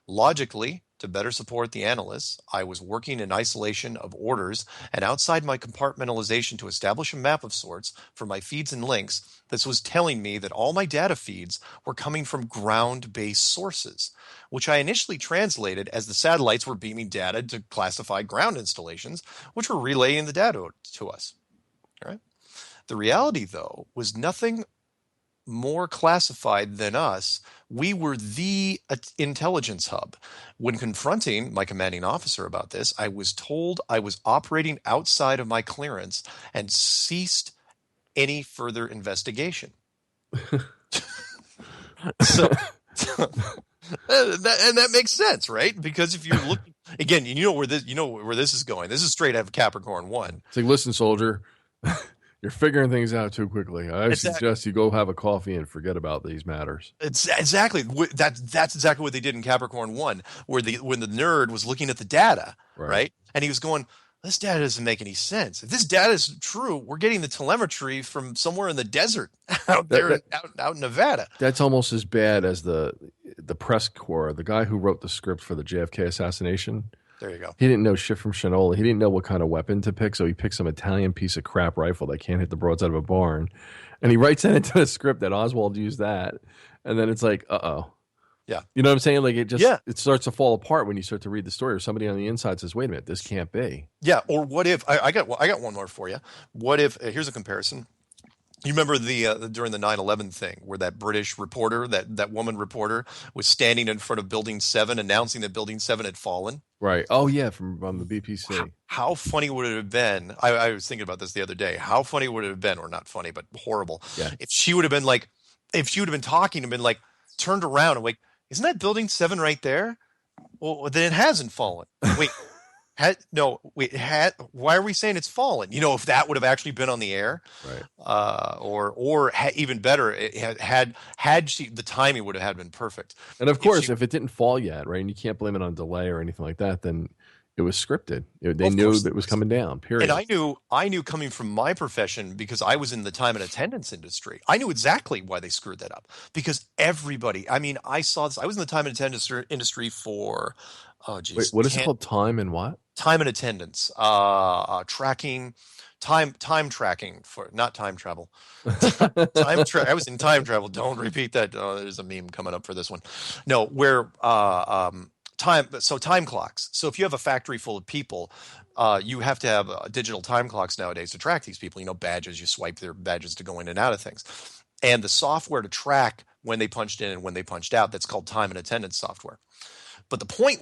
Logically, to better support the analysts, I was working in isolation of orders and outside my compartmentalization to establish a map of sorts for my feeds and links. This was telling me that all my data feeds were coming from ground-based sources, which I initially translated as the satellites were beaming data to classified ground installations, which were relaying the data to us. All right? The reality, though, was nothing more classified than us. We were the intelligence hub. When confronting my commanding officer about this, I was told I was operating outside of my clearance and ceased any further investigation. So And that makes sense, right? Because if you're looking again, you know where this is going. This is straight out of Capricorn 1. It's like, listen, soldier, you're figuring things out too quickly. I Exactly. suggest you go have a coffee and forget about these matters. It's exactly that's exactly what they did in Capricorn 1, where when the nerd was looking at the data, right? And he was going, this data doesn't make any sense. If this data is true, we're getting the telemetry from somewhere in the desert out in Nevada. That's almost as bad as the press corps, the guy who wrote the script for the JFK assassination. There you go. He didn't know shit from Shinola. He didn't know what kind of weapon to pick, so he picked some Italian piece of crap rifle that can't hit the broadside of a barn. And he writes that into the script that Oswald used that. And then it's like, uh-oh. Yeah. You know what I'm saying? Like, it starts to fall apart when you start to read the story, or somebody on the inside says, wait a minute, this can't be. Yeah. Or what if, I got one more for you. What if, here's a comparison. You remember during the 9/11 thing where that British reporter, that woman reporter, was standing in front of Building 7 announcing that Building 7 had fallen? Right. Oh, yeah, from the BPC. How funny would it have been? I was thinking about this the other day. How funny would it have been, or not funny, but horrible, if she would have been talking and been like, turned around and like, isn't that Building 7 right there? Well, then it hasn't fallen. Wait. Why are we saying it's fallen? If that would have actually been on the air, right? Even better, the timing would have had been perfect. And of course, if it didn't fall yet, right, and you can't blame it on delay or anything like that, then it was scripted. They knew that it was coming down. Period. And I knew coming from my profession, because I was in the time and attendance industry. I knew exactly why they screwed that up, because everybody. I mean, I saw this. I was in the time and attendance industry for. Oh, geez. Wait, what is it called? Time and what? Time and attendance, tracking, time tracking for not time travel. I was in time travel. Don't repeat that. Oh, there's a meme coming up for this one. No, where time clocks. So if you have a factory full of people, you have to have digital time clocks nowadays to track these people. Badges. You swipe their badges to go in and out of things, and the software to track when they punched in and when they punched out. That's called time and attendance software. But the point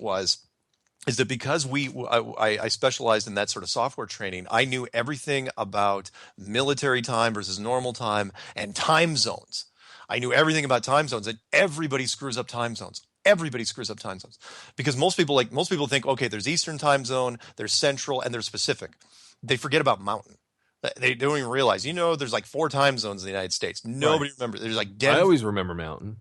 is that because I specialized in that sort of software training, I knew everything about military time versus normal time and time zones. I knew everything about time zones, and everybody screws up time zones. Everybody screws up time zones because most people think, okay, there's Eastern time zone, there's Central, and there's Pacific. They forget about Mountain. They don't even realize, there's like 4 time zones in the United States. Nobody remembers. There's like Denver. I always remember Mountain.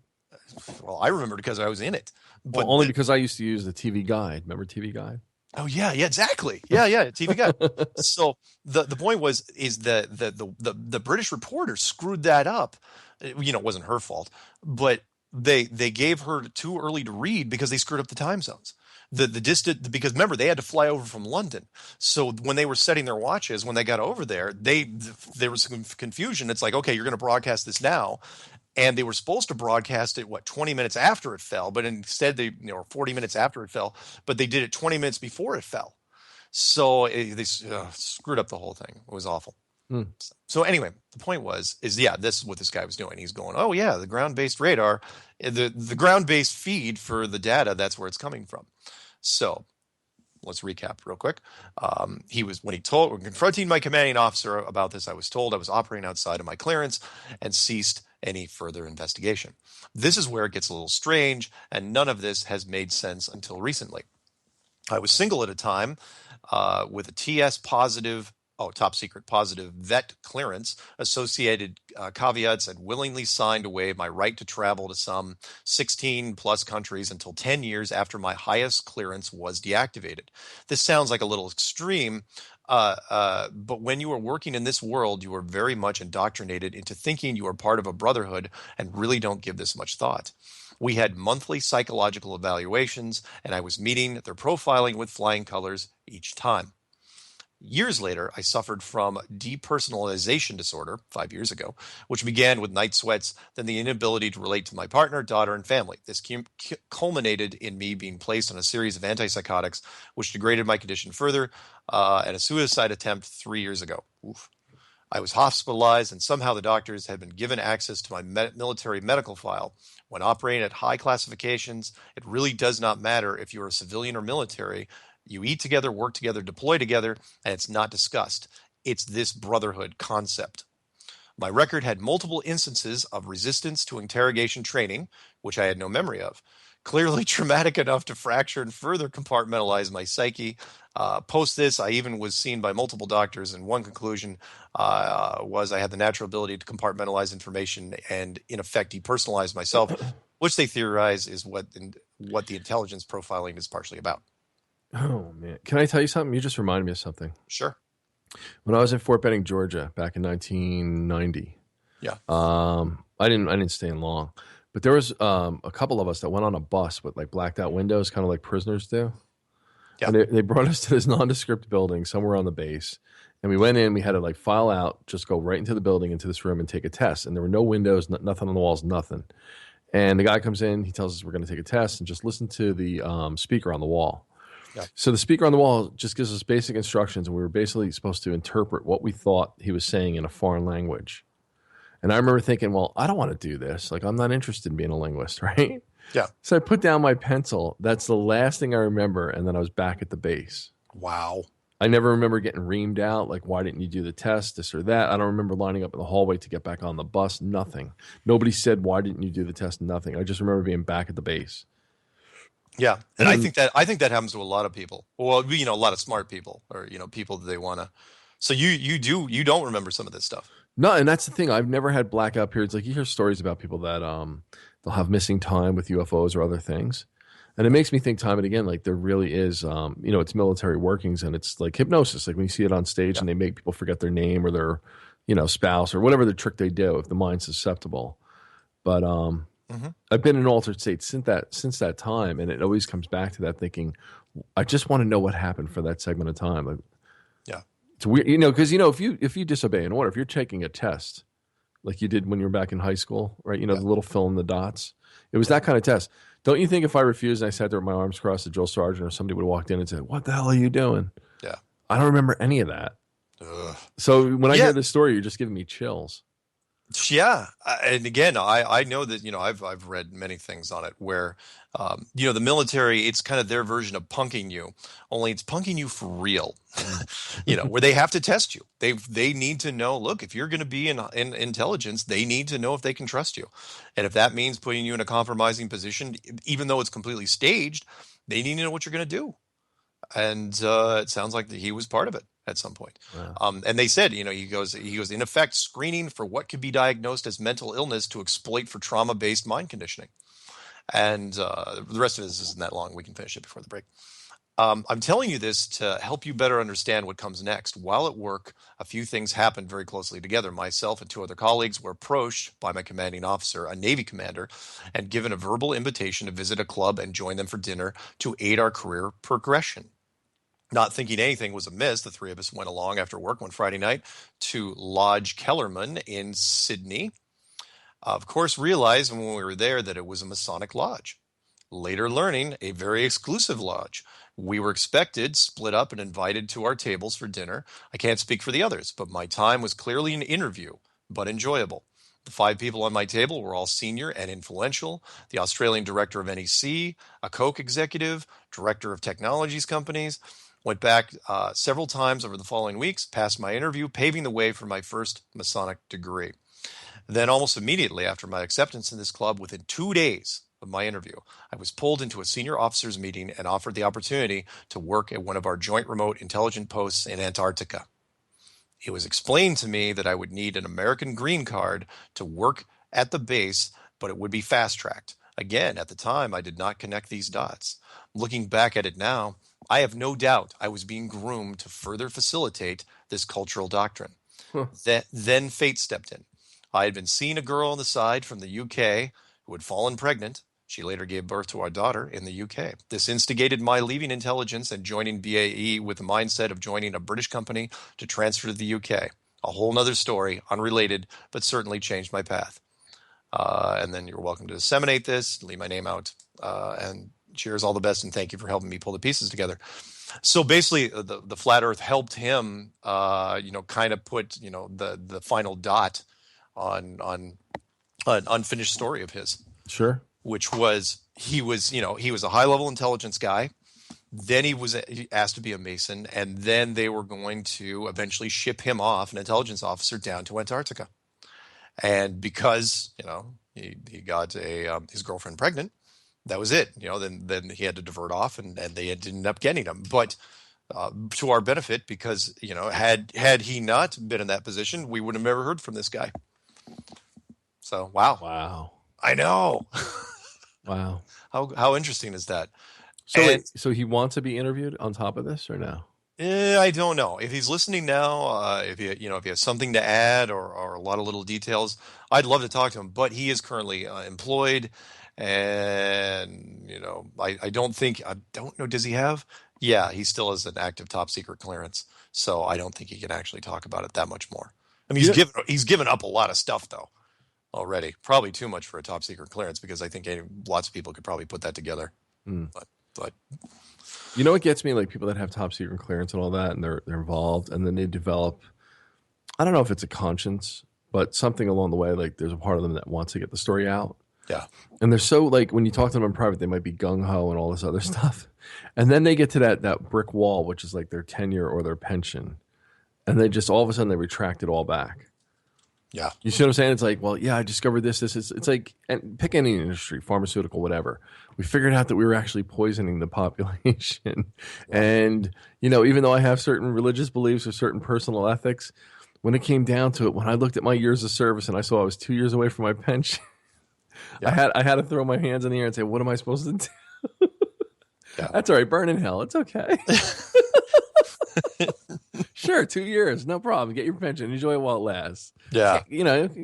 Well, I remember because I was in it. But only because I used to use the TV Guide. Remember TV Guide? Oh yeah, exactly. Yeah, TV Guide. So the point is the British reporter screwed that up. It wasn't her fault, but they gave her too early to read because they screwed up the time zones. The distance, because remember they had to fly over from London. So when they were setting their watches, when they got over there, there was some confusion. It's like, okay, you're going to broadcast this now. And they were supposed to broadcast it, 20 minutes after it fell, but instead or 40 minutes after it fell, but they did it 20 minutes before it fell. So they screwed up the whole thing. It was awful. So anyway, the point is this is what this guy was doing. He's going, oh yeah, the ground-based radar, the ground-based feed for the data, that's where it's coming from. So let's recap real quick. When confronting my commanding officer about this, I was told I was operating outside of my clearance and ceased any further investigation. This is where it gets a little strange, and none of this has made sense until recently. I was single at a time with a TS positive, top secret positive vet clearance, associated caveats, and willingly signed away my right to travel to some 16 plus countries until 10 years after my highest clearance was deactivated. This sounds like a little extreme, but when you are working in this world, you are very much indoctrinated into thinking you are part of a brotherhood and really don't give this much thought. We had monthly psychological evaluations, and I was meeting their profiling with flying colors each time. Years later, I suffered from depersonalization disorder 5 years ago, which began with night sweats, then the inability to relate to my partner, daughter, and family. This culminated in me being placed on a series of antipsychotics, which degraded my condition further, and a suicide attempt 3 years ago. Oof. I was hospitalized, and somehow the doctors had been given access to my military medical file. When operating at high classifications, it really does not matter if you're a civilian or military. You eat together, work together, deploy together, and it's not discussed. It's this brotherhood concept. My record had multiple instances of resistance to interrogation training, which I had no memory of. clearly traumatic enough to fracture and further compartmentalize my psyche. Post this, I even was seen by multiple doctors, and one conclusion was I had the natural ability to compartmentalize information and, in effect, depersonalize myself, which they theorize is what the intelligence profiling is partially about. Oh man, can I tell you something? You just reminded me of something. Sure. When I was in Fort Benning, Georgia, back in 1990, Yeah. I didn't stay in long, but there was a couple of us that went on a bus with like blacked out windows, kind of like prisoners do. Yeah. And they brought us to this nondescript building somewhere on the base, and we went in. We had to like file out, just go right into the building, into this room, and take a test. And there were no windows, nothing on the walls, nothing. And the guy comes in, he tells us we're going to take a test, and just listen to the speaker on the wall. Yeah. So the speaker on the wall just gives us basic instructions, and we were basically supposed to interpret what we thought he was saying in a foreign language. And I remember thinking, well, I don't want to do this. Like, I'm not interested in being a linguist, right? Yeah. So I put down my pencil. That's the last thing I remember. And then I was back at the base. Wow. I never remember getting reamed out. Like, why didn't you do the test, this or that? I don't remember lining up in the hallway to get back on the bus. Nothing. Nobody said, why didn't you do the test? Nothing. I just remember being back at the base. Yeah. And I think that happens to a lot of people. Well, a lot of smart people, or, people that they want to. So you don't remember some of this stuff. No, and that's the thing. I've never had blackout periods. Like, you hear stories about people that they'll have missing time with UFOs or other things. And it makes me think time and again, like there really is, it's military workings, and it's like hypnosis. Like when you see it on stage and they make people forget their name or their, spouse or whatever the trick they do if the mind's susceptible. But I've been in altered states since that time, and it always comes back to that thinking, I just want to know what happened for that segment of time. Like, yeah, it's weird, because if you disobey an order, if you're taking a test, like you did when you were back in high school, right? The little fill in the dots. It was that kind of test. Don't you think if I refused and I sat there with my arms crossed to Joel Sargent, or somebody would have walked in and said, "What the hell are you doing?" Yeah, I don't remember any of that. Ugh. So when I hear this story, you're just giving me chills. Yeah, and again, I know that I've read many things on it where the military, it's kind of their version of punking you, only it's punking you for real. Where they have to test you. They need to know. Look, if you're going to be in intelligence, they need to know if they can trust you, and if that means putting you in a compromising position, even though it's completely staged, they need to know what you're going to do. And it sounds like he was part of it at some point. Wow. And they said, he goes, in effect, screening for what could be diagnosed as mental illness to exploit for trauma-based mind conditioning. And the rest of this isn't that long. We can finish it before the break. I'm telling you this to help you better understand what comes next. While at work, a few things happened very closely together. Myself and two other colleagues were approached by my commanding officer, a Navy commander, and given a verbal invitation to visit a club and join them for dinner to aid our career progression. Not thinking anything was amiss, the three of us went along after work one Friday night to Lodge Kellerman in Sydney. Of course, realized when we were there that it was a Masonic lodge. Later learning, a very exclusive lodge. We were expected, split up, and invited to our tables for dinner. I can't speak for the others, but my time was clearly an interview, but enjoyable. The 5 people on my table were all senior and influential: the Australian director of NEC, a Coke executive, director of technologies companies. Went back several times over the following weeks, passed my interview, paving the way for my first Masonic degree. Then almost immediately after my acceptance in this club, within 2 days of my interview, I was pulled into a senior officers meeting and offered the opportunity to work at one of our joint remote intelligence posts in Antarctica. It was explained to me that I would need an American green card to work at the base, but it would be fast-tracked. Again, at the time, I did not connect these dots. Looking back at it now, I have no doubt I was being groomed to further facilitate this cultural doctrine. Then fate stepped in. I had been seeing a girl on the side from the UK who had fallen pregnant. She later gave birth to our daughter in the UK. This instigated my leaving intelligence and joining BAE with the mindset of joining a British company to transfer to the UK. A whole nother story, unrelated, but certainly changed my path. And then you're welcome to disseminate this, leave my name out, and cheers, all the best, and thank you for helping me pull the pieces together. So basically, the flat Earth helped him, kind of put, the final dot on an unfinished story of his. Sure. Which was he was a high level intelligence guy. Then he was asked to be a Mason, and then they were going to eventually ship him off, an intelligence officer, down to Antarctica. And because he got his girlfriend pregnant, that was it. Then he had to divert off, and they ended up getting him. But to our benefit, because had he not been in that position, we would have never heard from this guy. So Wow. I know. Wow. How interesting is that? So, And- so he wants to be interviewed on top of this, or no? I don't know if he's listening now. If he has something to add or a lot of little details, I'd love to talk to him. But he is currently employed, and I don't know. Does he have? Yeah, he still has an active top secret clearance, so I don't think he can actually talk about it that much more. I mean, he's given up a lot of stuff though already. Probably too much for a top secret clearance, because I think lots of people could probably put that together. But What gets me, like people that have top secret clearance and all that, and they're involved, and then they develop, I don't know if it's a conscience, but something along the way, like there's a part of them that wants to get the story out. Yeah. And they're so, like, when you talk to them in private, they might be gung-ho and all this other stuff. And then they get to that brick wall, which is like their tenure or their pension. And they just, all of a sudden, they retract it all back. Yeah. You see what I'm saying? It's like, well, yeah, I discovered this. It's like, and pick any industry, pharmaceutical, whatever. We figured out that we were actually poisoning the population. And, even though I have certain religious beliefs or certain personal ethics, when it came down to it, when I looked at my years of service and I saw I was 2 years away from my pension, I had to throw my hands in the air and say, what am I supposed to do? Yeah. That's all right. Burn in hell. It's okay. Sure, 2 years, no problem. Get your pension, enjoy it while it lasts. Yeah.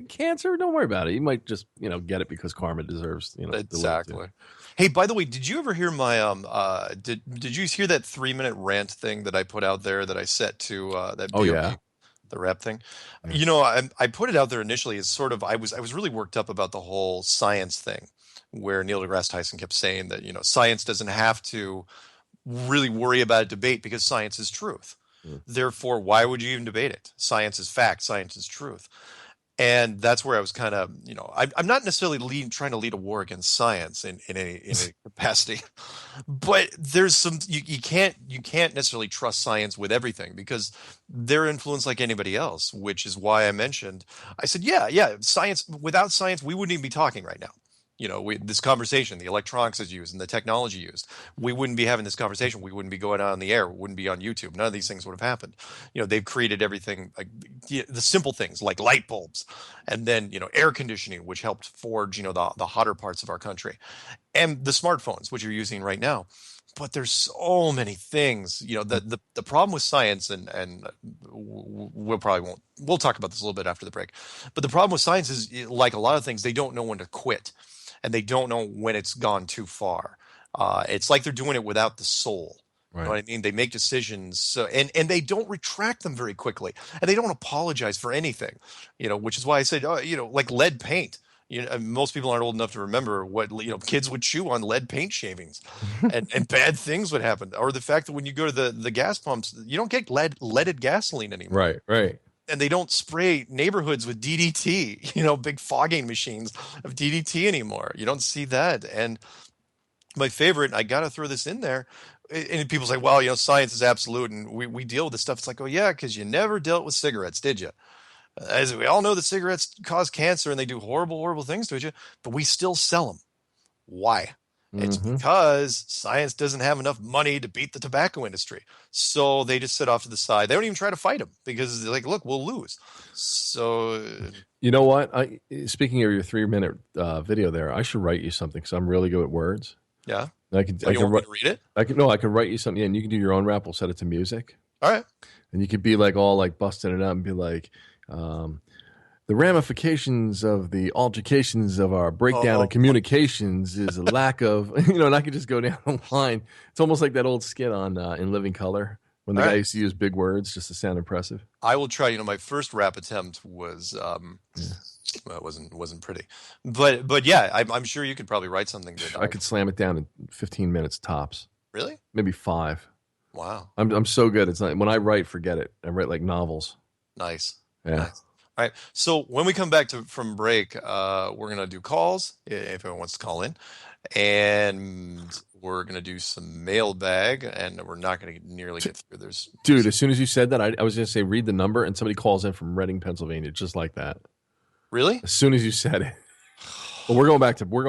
Cancer, don't worry about it. You might just, get it because karma deserves, Exactly. Hey, by the way, did you ever hear my did you hear that 3-minute rant thing that I put out there that I set to that Oh, BOP, yeah. the rap thing? Yeah. I put it out there initially as sort of I was really worked up about the whole science thing, where Neil deGrasse Tyson kept saying that science doesn't have to really worry about a debate because science is truth. Therefore, why would you even debate it? Science is fact. Science is truth. And that's where I was kind of, I'm not necessarily trying to lead a war against science in any capacity, but there's some you can't necessarily trust science with everything, because they're influenced like anybody else. Which is why I said, science. Without science, we wouldn't even be talking right now. This conversation, the electronics is used and the technology used, we wouldn't be having this conversation. We wouldn't be going out on the air. We wouldn't be on YouTube. None of these things would have happened. They've created everything, like the simple things like light bulbs, and then, air conditioning, which helped forge, the hotter parts of our country, and the smartphones, which you're using right now. But there's so many things, the problem with science, and we'll talk about this a little bit after the break. But the problem with science is, like a lot of things, they don't know when to quit. And they don't know when it's gone too far. It's like they're doing it without the soul. Right. You know what I mean? They make decisions, and they don't retract them very quickly, and they don't apologize for anything. Which is why I said, like lead paint. Most people aren't old enough to remember what kids would chew on lead paint shavings, and bad things would happen. Or the fact that when you go to the gas pumps, you don't get leaded gasoline anymore. Right. And they don't spray neighborhoods with DDT, big fogging machines of DDT anymore. You don't see that. And my favorite, I got to throw this in there, and people say, well, science is absolute, and we deal with this stuff. It's like, oh, yeah, because you never dealt with cigarettes, did you? As we all know that cigarettes cause cancer and they do horrible, horrible things to you, but we still sell them. Why? It's because science doesn't have enough money to beat the tobacco industry. So they just sit off to the side. They don't even try to fight them because they're like, look, we'll lose. So you know what? Speaking of your 3-minute video there, I should write you something because I'm really good at words. Yeah. I can you want me to read it? I can write you something, and you can do your own rap. We'll set it to music. All right. And you could be like all like busting it up and be like, the ramifications of the altercations of our breakdown of communications is a lack of, and I could just go down the line. It's almost like that old skit on In Living Color when the guy used to use big words just to sound impressive. I will try. My first rap attempt was, well, it wasn't pretty, but yeah, I'm sure you could probably write something good. I could slam it down in 15 minutes tops. Really? Maybe 5. Wow. I'm so good. It's like when I write, forget it. I write like novels. Nice. Yeah. Nice. All right. So when we come back from break, we're going to do calls if anyone wants to call in, and we're going to do some mailbag, and we're not going to nearly get through. Dude, as soon as you said that, I was going to say read the number, and somebody calls in from Reading, Pennsylvania, just like that. Really? As soon as you said it. Well, we're going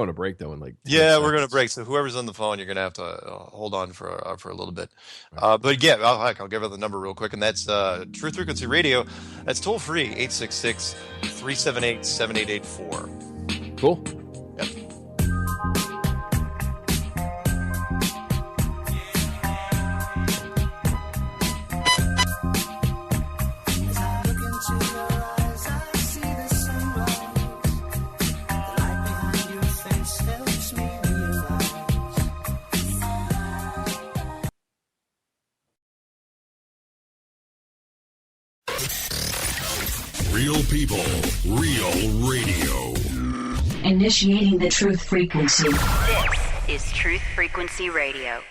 to break though in like 10 Yeah, we're going to seconds. break. So whoever's on the phone, you're going to have to hold on for a little bit. But yeah, I'll give out the number real quick, and that's Truth Frequency Radio. That's toll free 866-378-7884. Cool. Yep. Real people, real radio. Initiating the truth frequency. This is Truth Frequency Radio.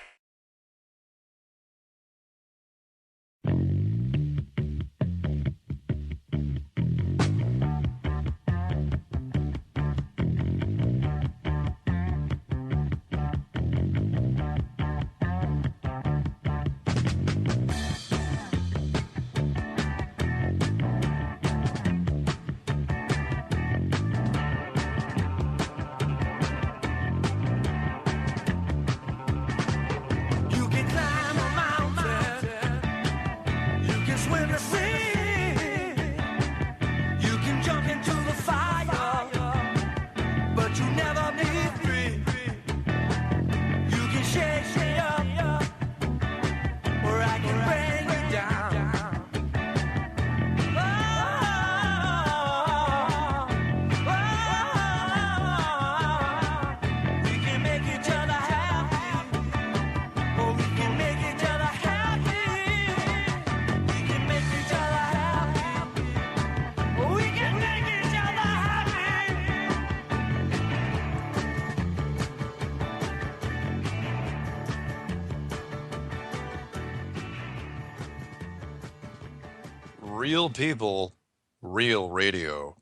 Real people, real radio.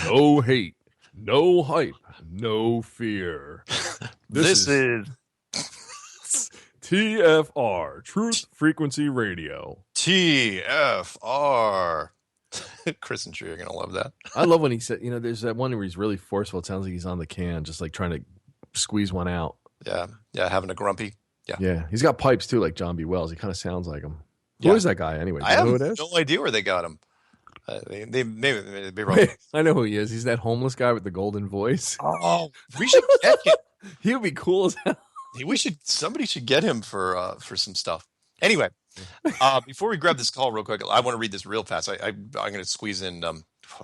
No hate, no hype, no fear. This is TFR, Truth Frequency Radio. TFR. Chris and Tree are going to love that. I love when he said, there's that one where he's really forceful. It sounds like he's on the can, just like trying to squeeze one out. Yeah, having a grumpy. Yeah. He's got pipes too, like John B. Wells. He kind of sounds like him. Who is that guy anyway? Do I you know have who it is? no idea where they got him. They maybe be wrong. I know who he is. He's that homeless guy with the golden voice. Oh, we should get him. He would be cool as hell. Somebody should get him for some stuff. Anyway, before we grab this call real quick, I want to read this real fast. I'm going to squeeze in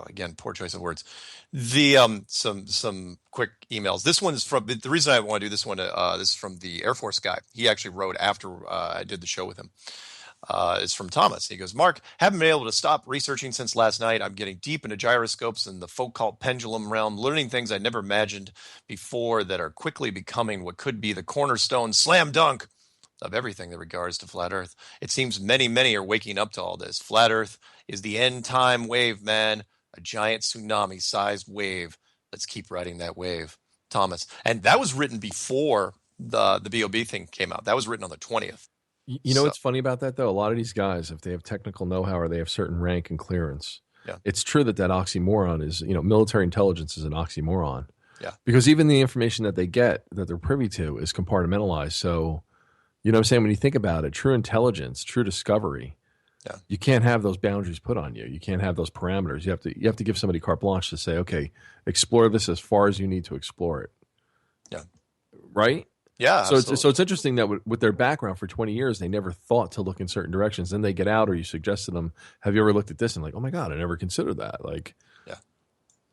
again, poor choice of words. The some quick emails. This one is from the reason I want to do this one. This is from the Air Force guy. He actually wrote after I did the show with him. It's from Thomas. He goes, Mark, haven't been able to stop researching since last night. I'm getting deep into gyroscopes and the folk-cult pendulum realm, learning things I never imagined before that are quickly becoming what could be the cornerstone slam dunk of everything that regards to flat Earth. It seems many are waking up to all this. Flat Earth is the end time wave, man. A giant tsunami-sized wave. Let's keep riding that wave. Thomas. And that was written before the BOB thing came out. That was written on the 20th. You know what's funny about that, though? A lot of these guys, if they have technical know-how or they have certain rank and clearance, it's true that oxymoron is, military intelligence is an oxymoron. Yeah. Because even the information that they get, that they're privy to, is compartmentalized. So, you know what I'm saying? When you think about it, true intelligence, true discovery, you can't have those boundaries put on you. You can't have those parameters. You have to give somebody carte blanche to say, okay, explore this as far as you need to explore it. Yeah. Right? Yeah. So it's interesting that with their background for 20 years, they never thought to look in certain directions. Then they get out, or you suggest to them, have you ever looked at this? And like, oh my God, I never considered that. Like,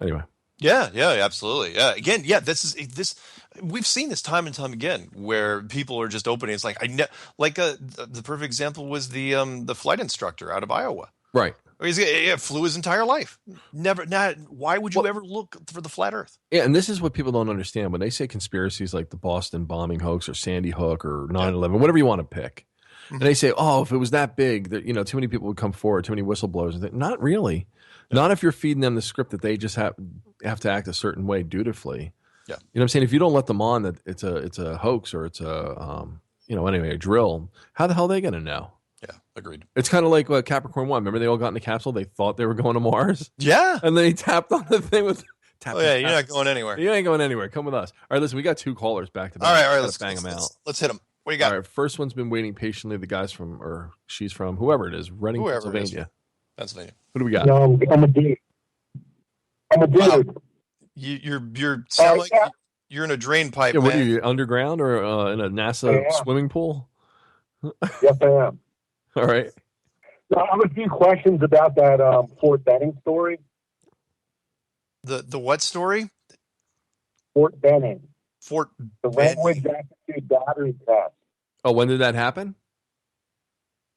anyway. Yeah, absolutely. Yeah. Again, this we've seen this time and time again where people are just opening. It's like, the perfect example was the flight instructor out of Iowa. Right. He flew his entire life. Why would you ever look for the flat Earth? Yeah, and this is what people don't understand. When they say conspiracies like the Boston bombing hoax or Sandy Hook or 9/11, whatever you want to pick, and they say, oh, if it was that big, that too many people would come forward, too many whistleblowers. And not really. No. Not if you're feeding them the script that they just have to act a certain way dutifully. Yeah. You know what I'm saying? If you don't let them on that it's a hoax or it's a a drill, how the hell are they going to know? agreed. It's kind of like Capricorn 1. Remember they all got in the capsule? They thought they were going to Mars? Yeah. And then he tapped on the thing with... Oh, yeah, you're not going anywhere. You ain't going anywhere. Come with us. All right, listen, we got 2 callers back to back. All right, Let's bang them out. Let's hit them. What do you got? All right, first one's been waiting patiently. The guy's from, or she's from, whoever it is, Reading, Whoever it is. Pennsylvania. Pennsylvania. What do we got? No, I'm a dude. I'm a dude. Wow. You sound like you're in a drain pipe, Yeah, what are man. you, underground or in a NASA Yeah. swimming pool? Yes, I am. All right. So I have a few questions about that Fort Benning story. The what story? Fort Benning. Fort The Benning. language aptitude battery test. Oh, when did that happen?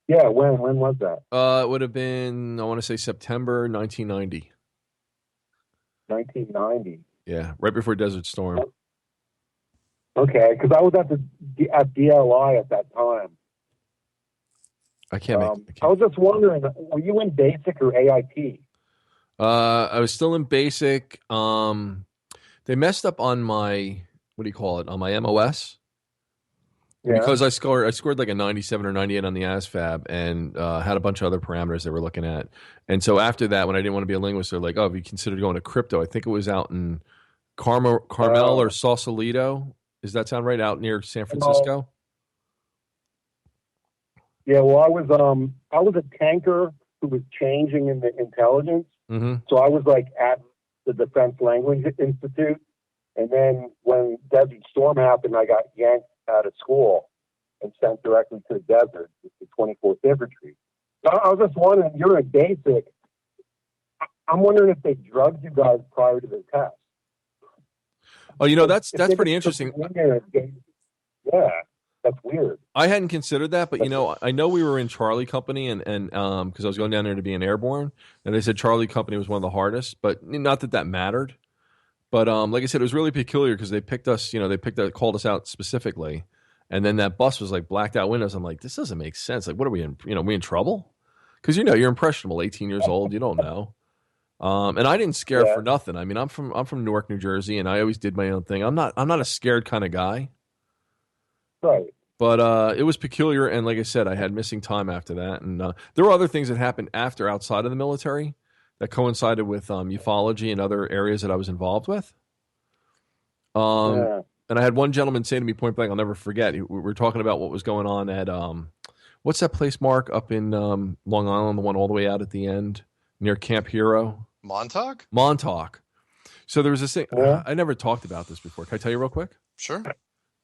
Yeah, when was that? It would have been, I want to say September 1990. 1990. Yeah, right before Desert Storm. Okay, because I was at DLI at that time. I can't make I was just wondering, were you in BASIC or AIT? I was still in basic. They messed up on my, what do you call it? On my MOS. Yeah. Because I scored like a 97 or 98 on the ASVAB and had a bunch of other parameters they were looking at. And so after that, when I didn't want to be a linguist, they're like, oh, have you considered going to crypto? I think it was out in Carmel or Sausalito. Does that sound right? Out near San Francisco? Yeah, well, I was a tanker who was changing in the intelligence. Mm-hmm. So I was like at the Defense Language Institute. And then when Desert Storm happened, I got yanked out of school and sent directly to the desert, with the 24th Infantry. So I was just wondering, you're a basic. I'm wondering if they drugged you guys prior to the test. Oh, that's pretty interesting. Yeah, that's weird. I hadn't considered that, but I know we were in Charlie Company and because I was going down there to be an airborne, and they said Charlie Company was one of the hardest, but not that mattered. But like I said, it was really peculiar because they picked us, called us out specifically, and then that bus was like blacked out windows. I'm like, this doesn't make sense. Like, what are we in? We in trouble? Because you're impressionable, 18 years old, you don't know. And I didn't scare for nothing. I mean, I'm from Newark, New Jersey, and I always did my own thing. I'm not a scared kind of guy. Right. But it was peculiar, and like I said, I had missing time after that, and there were other things that happened outside of the military that coincided with ufology and other areas that I was involved with. And I had one gentleman say to me point blank, I'll never forget. We were talking about what was going on at what's that place, Mark, up in Long Island, the one all the way out at the end near Camp Hero? Montauk. So there was this thing. I never talked about this before. Can I tell you real quick? Sure.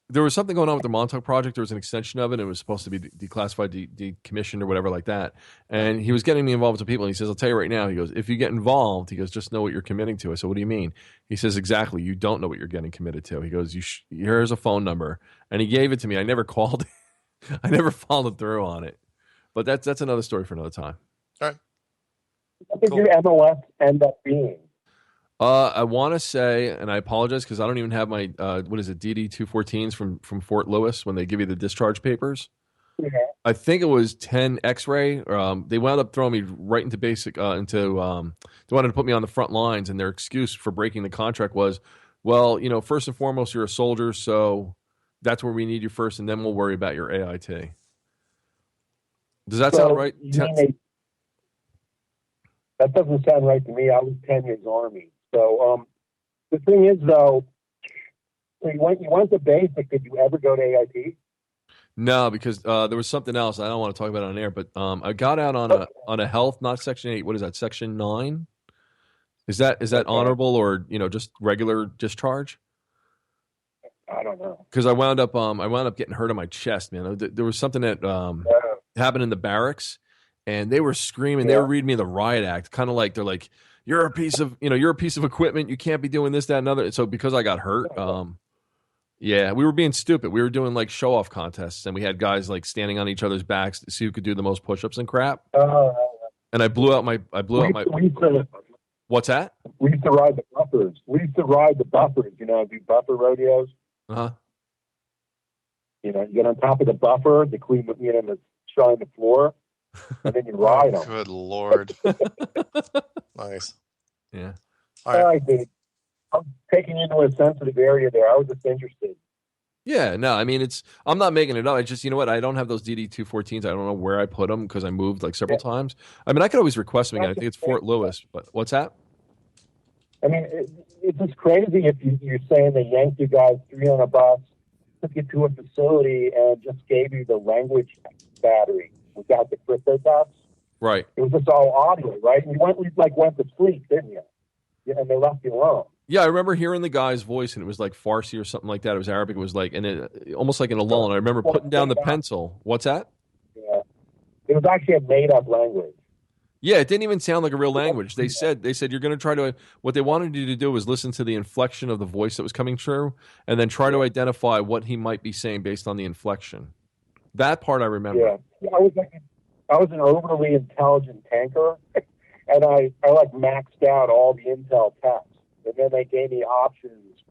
There was something going on with the Montauk project. There was an extension of it. And it was supposed to be declassified, decommissioned, or whatever like that. And he was getting me involved with people. And he says, I'll tell you right now. He goes, if you get involved, he goes, just know what you're committing to. I said, what do you mean? He says, exactly. You don't know what you're getting committed to. He goes, here's a phone number. And he gave it to me. I never called. I never followed through on it. But that's another story for another time. All right. What did your MOS end up being? I want to say, and I apologize because I don't even have my DD 214s from Fort Lewis when they give you the discharge papers. Yeah. I think it was 10 X-ray. They wound up throwing me right into basic. They wanted to put me on the front lines, and their excuse for breaking the contract was, well, first and foremost, you're a soldier, so that's where we need you first, and then we'll worry about your AIT. Does that sound right? That doesn't sound right to me. I was 10 years Army. So the thing is, though, when you went to basic, did you ever go to AIT? No, because there was something else. I don't want to talk about it on air, but I got out on a health, not Section 8. What is that? Section 9? Is that honorable or just regular discharge? I don't know. Because I wound up getting hurt on my chest, man. There was something that happened in the barracks, and they were screaming. They were reading me the riot act, kind of like they're like, you're a piece of equipment. You can't be doing this, that, and other. So because I got hurt, we were being stupid. We were doing like show off contests, and we had guys like standing on each other's backs to see who could do the most push-ups and crap. And I blew out my. What's that? We used to ride the buffers. Do buffer rodeos. You get on top of the buffer, the queen, the shine the floor, and then you ride them. Good Lord. Nice. Yeah. All right. I'm taking you into a sensitive area there. I was just interested. Yeah, no, I mean, I'm not making it up. It's just, you know what? I don't have those DD214s. I don't know where I put them because I moved like several times. I mean, I could always request them again. I think it's Fort Lewis, but what's that? I mean, it's just crazy if you're saying they yanked you guys $300, took you to a facility, and just gave you the language battery without the crypto text. Right. It was just all audio, right? And you went to sleep, didn't you? Yeah, and they left you alone. Yeah, I remember hearing the guy's voice, and it was like Farsi or something like that. It was Arabic. It was like, and it almost like in a lull. And I remember putting down the pencil. What's that? Yeah, it was actually a made-up language. Yeah, it didn't even sound like a real language. They said you're going to try to. What they wanted you to do was listen to the inflection of the voice that was coming through, and then try to identify what he might be saying based on the inflection. That part I remember. Yeah, I was an overly intelligent tanker, and I like maxed out all the intel tests, and then they gave me options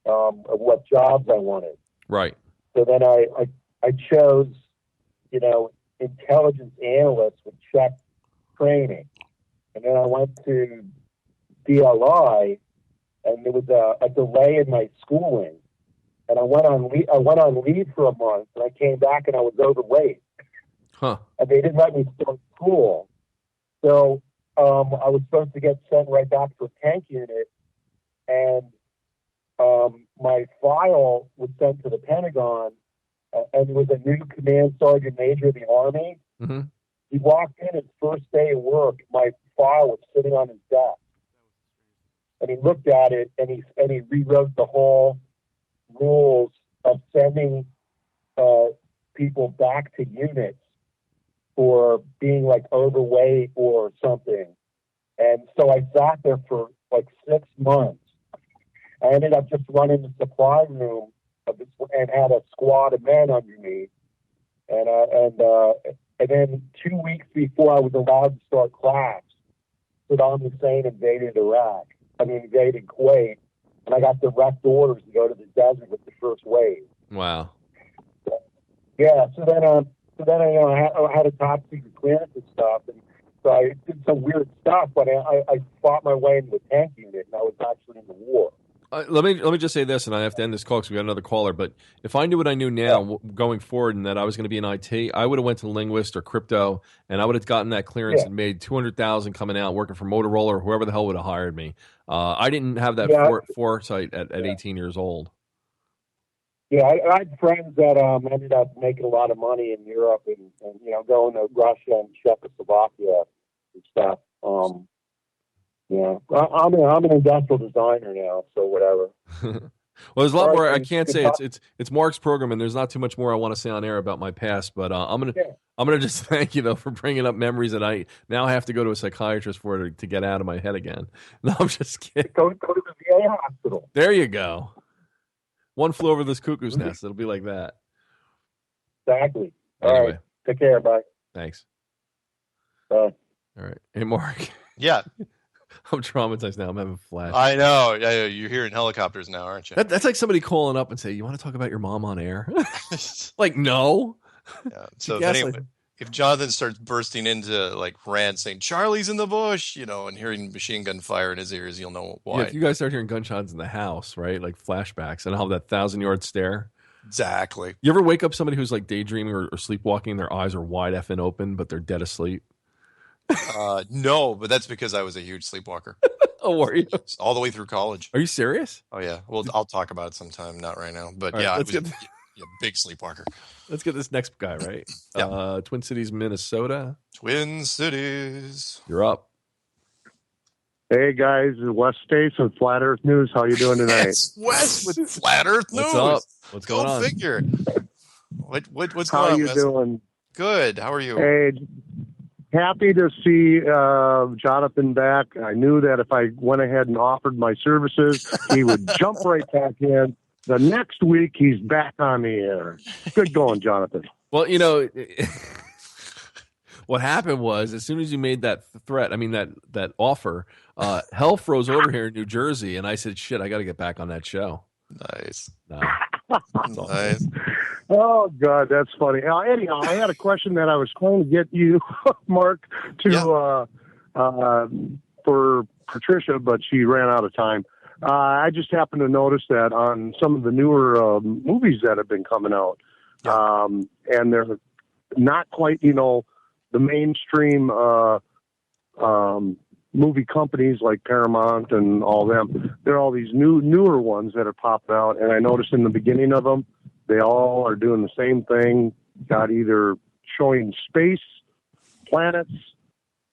of what jobs I wanted. Right. So then I chose, intelligence analyst with check training, and then I went to DLI, and there was a delay in my schooling, and I went on leave for a month, and I came back and I was overweight. Huh. And they didn't let me start school. So I was supposed to get sent right back to a tank unit, and my file was sent to the Pentagon, and it was a new command sergeant major of the Army. Mm-hmm. He walked in his first day of work. My file was sitting on his desk, and he looked at it, and he rewrote the whole rules of sending people back to units for being like overweight or something. And so I sat there for like 6 months. I ended up just running the supply room and had a squad of men under me. And then 2 weeks before I was allowed to start class, Saddam Hussein invaded Kuwait, and I got direct orders to go to the desert with the first wave. Wow. Yeah. So then I had a top secret clearance and stuff, and so I did some weird stuff. But I fought my way into the tank unit, and I was actually in the war. Let me just say this, and I have to end this call because we got another caller. But if I knew what I knew now going forward, and that I was going to be in IT, I would have went to linguist or crypto, and I would have gotten that clearance and made $200,000 coming out working for Motorola or whoever the hell would have hired me. I didn't have that foresight at 18 years old. Yeah, I had friends that ended up making a lot of money in Europe and going to Russia and Czechoslovakia and stuff. I'm an industrial designer now, so whatever. Well, there's a lot more. I can't say it's Mark's program, and there's not too much more I want to say on air about my past. But I'm gonna just thank you though for bringing up memories that I now have to go to a psychiatrist for to get out of my head again. No, I'm just kidding. Go to the VA hospital. There you go. One flew over this cuckoo's nest. It'll be like that. Exactly. Anyway. All right. Take care. Bye. Thanks. Bye. All right. Hey, Mark. Yeah. I'm traumatized now. I'm having flash. I know. Yeah, you're hearing helicopters now, aren't you? That's like somebody calling up and say, "You want to talk about your mom on air?" Like, no. Yeah. So if Jonathan starts bursting into like rants saying Charlie's in the bush, and hearing machine gun fire in his ears, you'll know why. Yeah, if you guys start hearing gunshots in the house, right? Like flashbacks, and I'll have that 1,000-yard stare. Exactly. You ever wake up somebody who's like daydreaming or sleepwalking, their eyes are wide effing open, but they're dead asleep? No, but that's because I was a huge sleepwalker. Oh, were you? All the way through college. Are you serious? Oh, yeah. Well, I'll talk about it sometime, not right now. But right, yeah, I was a big sleepwalker. Let's get this next guy, right? Yeah. Twin Cities, Minnesota. Twin Cities. You're up. Hey, guys. Wes States with Flat Earth News. How you doing tonight? It's Wes with Flat Earth News. What's up? What's going on? Go figure. What's going How on, you Wes? doing? Good. How are you? Hey, happy to see Jonathan back. I knew that if I went ahead and offered my services, he would jump right back in. The next week, he's back on the air. Good going, Jonathan. Well, what happened was as soon as you made that threat, that offer, hell froze over here in New Jersey, and I said, "Shit, I got to get back on that show." Nice. No. Nice. Oh, God, that's funny. Anyhow, I had a question that I was trying to get you, Mark, to for Patricia, but she ran out of time. I just happened to notice that on some of the newer movies that have been coming out, and they're not quite, the mainstream movie companies like Paramount and all them. There are all these newer ones that are popping out, and I noticed in the beginning of them, they all are doing the same thing. Got either showing space, planets,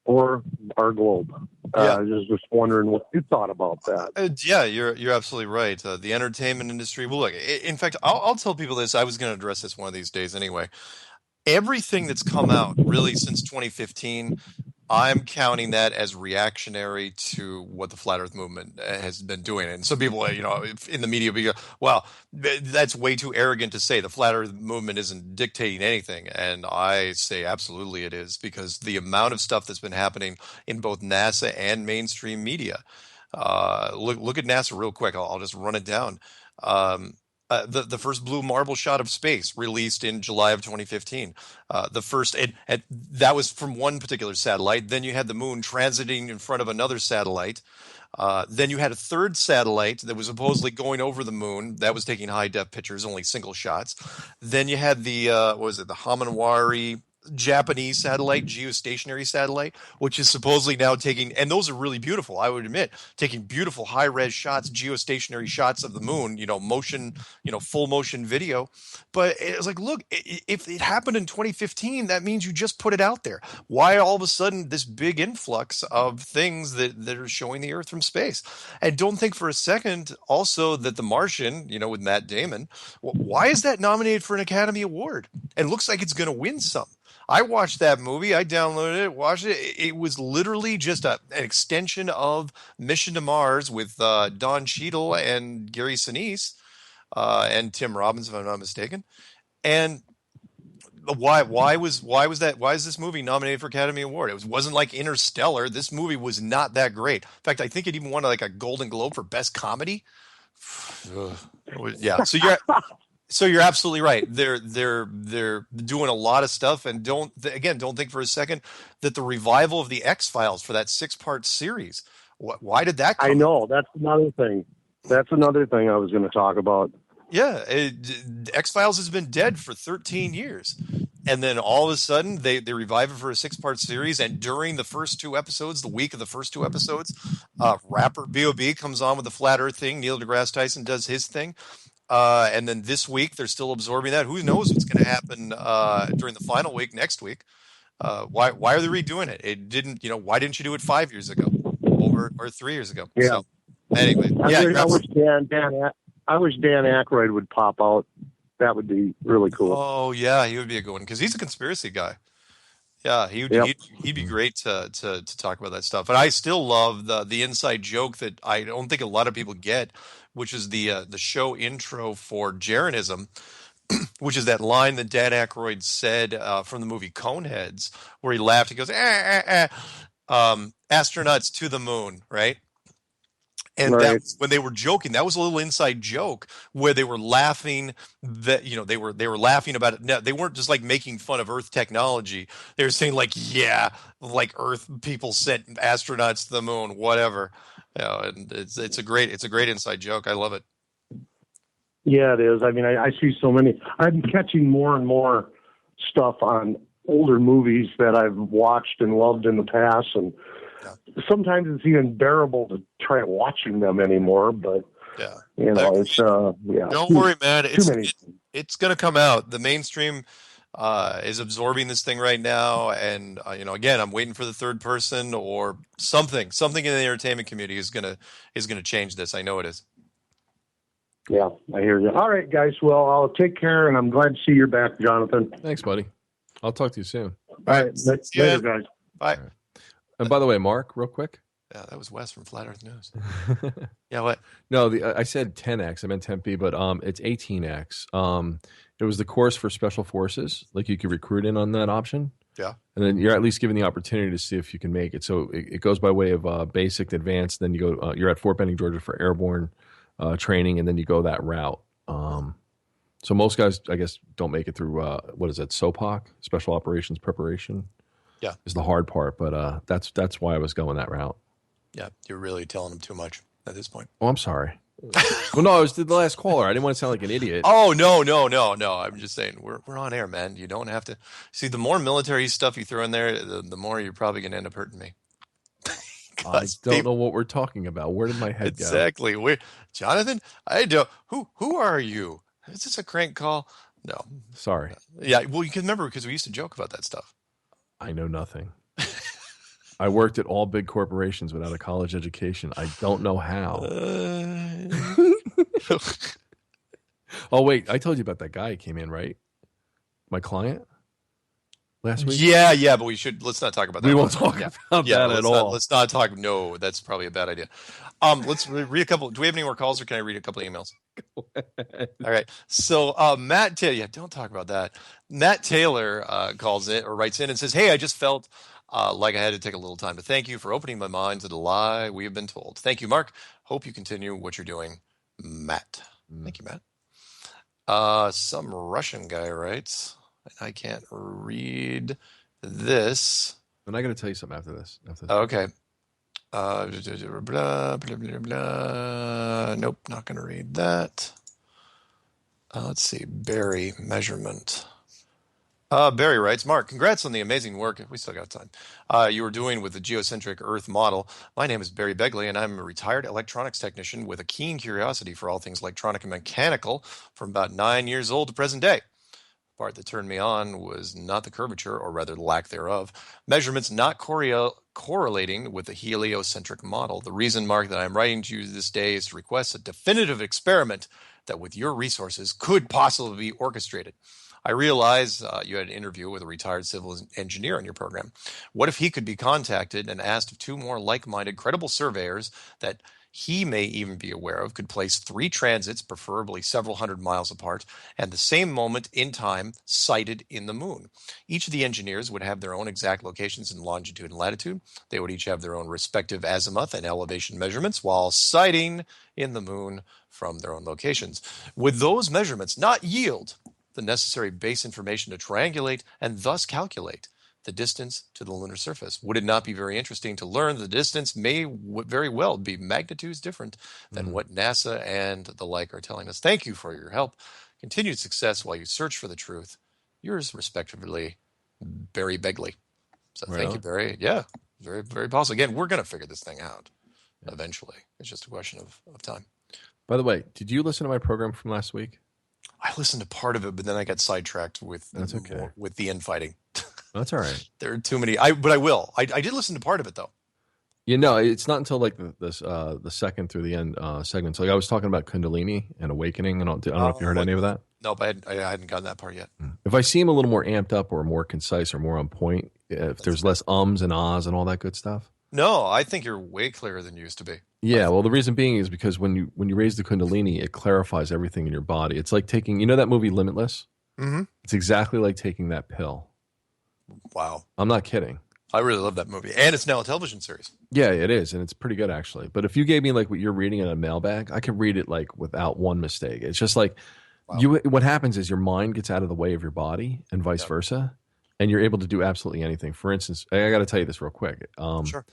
or our globe. I was just wondering what you thought about that. Yeah, you're absolutely right. The entertainment industry. Well, look. In fact, I'll tell people this. I was going to address this one of these days anyway. Everything that's come out really since 2015, I'm counting that as reactionary to what the flat Earth movement has been doing. And some people, in the media, be well, that's way too arrogant to say. The flat Earth movement isn't dictating anything, and I say absolutely it is, because the amount of stuff that's been happening in both NASA and mainstream media. Look at NASA real quick. I'll just run it down. The first blue marble shot of space released in July of 2015. The first, and that was from one particular satellite. Then you had the moon transiting in front of another satellite. Then you had a third satellite that was supposedly going over the moon. That was taking high-def pictures, only single shots. Then you had the, the Hamanwari Japanese satellite, geostationary satellite, which is supposedly now taking, and those are really beautiful, I would admit, taking beautiful high-res shots, geostationary shots of the moon, motion, full motion video. But it's like, look, if it happened in 2015, that means you just put it out there. Why all of a sudden this big influx of things that are showing the Earth from space? And don't think for a second also that The Martian, with Matt Damon, why is that nominated for an Academy Award? And looks like it's going to win some. I watched that movie. I downloaded it, watched it. It was literally just an extension of Mission to Mars with Don Cheadle and Gary Sinise and Tim Robbins, if I'm not mistaken. And why is this movie nominated for Academy Award? It wasn't like Interstellar. This movie was not that great. In fact, I think it even won like a Golden Globe for Best Comedy. Yeah. So you're absolutely right. They're doing a lot of stuff, and don't think for a second that the revival of the X-Files for that 6-part series. Why did that come? I know, that's another thing. That's another thing I was going to talk about. Yeah, X-Files has been dead for 13 years. And then all of a sudden they revive it for a 6-part series, and during the first 2 episodes, the week of the first 2 episodes, rapper B.O.B. comes on with the flat Earth thing, Neil deGrasse Tyson does his thing. And then this week they're still absorbing that. Who knows what's going to happen during the final week next week? Why are they redoing it? It didn't. Why didn't you do it 5 years ago or 3 years ago? Yeah. So, anyway, I wish Dan Aykroyd would pop out. That would be really cool. Oh yeah, he would be a good one because he's a conspiracy guy. Yeah, he'd be great to talk about that stuff. But I still love the inside joke that I don't think a lot of people get, which is the show intro for Jeranism, which is that line that Dan Aykroyd said from the movie Coneheads, where he laughed. He goes, astronauts to the moon, right? And right. That was, when they were joking, that was a little inside joke where they were laughing that, they were laughing about it. No, they weren't just like making fun of Earth technology. They were saying like, yeah, like Earth people sent astronauts to the moon, whatever. And it's a great inside joke. I love it. Yeah, it is. I mean, I see so many. I'm catching more and more stuff on older movies that I've watched and loved in the past, and sometimes it's even bearable to try watching them anymore. But it's Don't worry, man. It's going to come out. The mainstream is absorbing this thing right now, and again, I'm waiting for the third person or something. Something in the entertainment community is going to change this. I know it is. Yeah, I hear you. All right, guys. Well, I'll take care, and I'm glad to see you're back, Jonathan. Thanks, buddy. I'll talk to you soon. All right. Later, guys. Bye. Right. And by the way, Mark, real quick. Yeah, that was Wes from Flat Earth News. Yeah, what? No, I said 10X. I meant 10P, but it's 18X. It was the course for special forces. Like you could recruit in on that option. Yeah. And then you're at least given the opportunity to see if you can make it. So it goes by way of basic to advanced. Then you go. You're at Fort Benning, Georgia for airborne training, and then you go that route. So most guys, I guess, don't make it through. What is that? SOPOC, Special Operations Preparation. Yeah, is the hard part, but that's why I was going that route. Yeah, you're really telling them too much. at this point. Oh, I'm sorry. Well, no, I was the last caller. I didn't want to sound like an idiot. Oh, no. I'm just saying we're on air, man. You don't have to see the more military stuff you throw in there, the more you're probably going to end up hurting me. I don't know what we're talking about. Where did my head go? Exactly. Jonathan, I don't. Who are you? Is this a crank call? No. Sorry. Yeah. Well, you can remember because we used to joke about that stuff. I know nothing. I worked at all big corporations without a college education. I don't know how. Oh, wait. I told you about that guy who came in, right? My client last week? Yeah, but let's not talk about that. We won't talk about that at all. Let's not talk. No, that's probably a bad idea. Let's read a couple. Do we have any more calls or can I read a couple of emails? All right. So Matt Taylor, don't talk about that. Matt Taylor calls it or writes in and says, "Hey, I just felt like I had to take a little time to thank you for opening my mind to the lie we have been told. Thank you, Mark. Hope you continue what you're doing, Matt." Thank you, Matt. Some Russian guy writes, and I can't read this. And I got to tell you something after this. Okay. Blah, blah, blah, blah. Nope, not going to read that. Let's see. Barry, measurement. Barry writes, Mark, congrats on the amazing work. We still got time. You were doing with the geocentric Earth model. My name is Barry Begley, and I'm a retired electronics technician with a keen curiosity for all things electronic and mechanical from about 9 years old to present day. The part that turned me on was not the curvature, or rather lack thereof, measurements not correlating with the heliocentric model. The reason, Mark, that I'm writing to you this day is to request a definitive experiment that with your resources could possibly be orchestrated. I realize you had an interview with a retired civil engineer on your program. What if he could be contacted and asked if two more like-minded, credible surveyors that he may even be aware of could place three transits, preferably several hundred miles apart, and the same moment in time sighted in the moon. Each of the engineers would have their own exact locations in longitude and latitude. They would each have their own respective azimuth and elevation measurements while sighting in the moon from their own locations. Would those measurements not yield the necessary base information to triangulate and thus calculate the distance to the lunar surface? Would it not be very interesting to learn the distance may very well be magnitudes different than what NASA and the like are telling us? Thank you for your help. Continued success while you search for the truth. Yours, respectively, Barry Begley. So thank you, Barry. Yeah, very, very possible. Again, we're going to figure this thing out eventually. It's just a question of time. By the way, did you listen to my program from last week? I listened to part of it, but then I got sidetracked with with the infighting. That's all right. There are too many. But I will. I did listen to part of it though. You know, it's not until like the second through the end segments. Like I was talking about Kundalini and awakening, and I don't know if you heard any of that. Nope, I hadn't gotten that part yet. If I seem a little more amped up or more concise or more on point, if there's less ums and ahs and all that good stuff. No, I think you're way clearer than you used to be. Yeah, well, the reason being is because when you raise the Kundalini, it clarifies everything in your body. It's like taking, you know, that movie Limitless. Mm-hmm. It's exactly like taking that pill. Wow, I'm not kidding. I really love that movie, and it's now a television series. Yeah, it is, and it's pretty good actually. But if you gave me like what you're reading in a mailbag, I could read it like without one mistake. It's just like what happens is your mind gets out of the way of your body, and vice versa, and you're able to do absolutely anything. For instance, I got to tell you this real quick. Sure.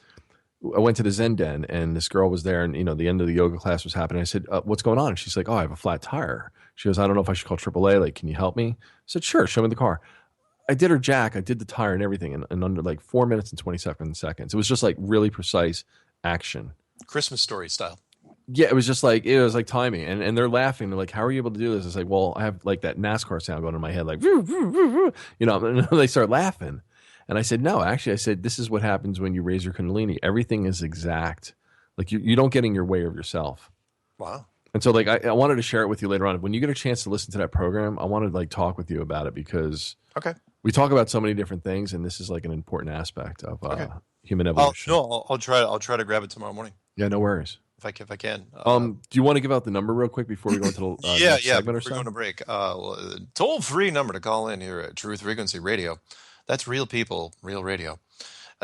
I went to the Zen Den, and this girl was there, and you know the end of the yoga class was happening. I said, "What's going on?" And she's like, "Oh, I have a flat tire." She goes, "I don't know if I should call AAA. Like, can you help me?" I said, "Sure. Show me the car." I did her jack. I did the tire and everything in under like 4 minutes and 27 seconds. It was just like really precise action. Christmas Story style. Yeah, it was like timing, and they're laughing. They're like, "How are you able to do this?" It's like, well, I have like that NASCAR sound going in my head, like, you know. And they start laughing, and I said, "No, actually," I said, "This is what happens when you raise your Kundalini. Everything is exact. Like you don't get in your way of yourself." Wow. And so, like, I wanted to share it with you later on. When you get a chance to listen to that program, I wanted to like talk with you about it because we talk about so many different things, and this is like an important aspect of human evolution. I'll try to grab it tomorrow morning. Yeah, no worries. If I can. Do you want to give out the number real quick before we go into the next segment or so? We're going to break. Toll-free number to call in here at Truth Frequency Radio. That's real people, real radio.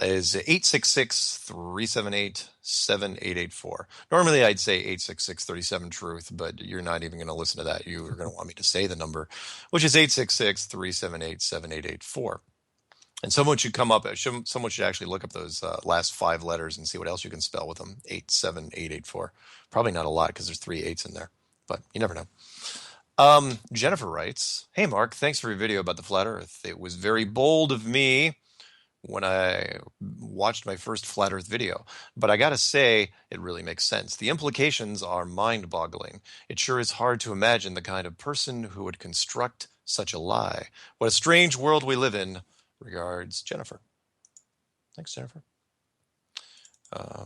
Is 866-378-7884. Normally I'd say 866-37-TRUTH, but you're not even going to listen to that. You are going to want me to say the number, which is 866-378-7884. And someone should actually look up those last 5 letters and see what else you can spell with them. 87884. Probably not a lot because there's 3 8s in there, but you never know. Jennifer writes, "Hey Mark, thanks for your video about the flat Earth. It was very bold of me when I watched my first flat Earth video, but I gotta say, it really makes sense. The implications are mind-boggling. It sure is hard to imagine the kind of person who would construct such a lie. What a strange world we live in. Regards, Jennifer." Thanks, Jennifer.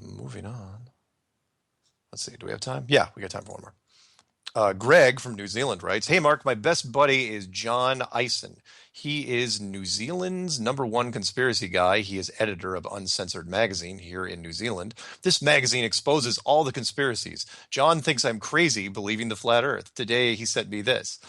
Moving on. Let's see, do we have time? Yeah, we got time for one more. Greg from New Zealand writes, "Hey Mark, my best buddy is John Eisen. He is New Zealand's #1 conspiracy guy. He is editor of Uncensored magazine here in New Zealand. This magazine exposes all the conspiracies. John thinks I'm crazy believing the flat Earth. Today he sent me this."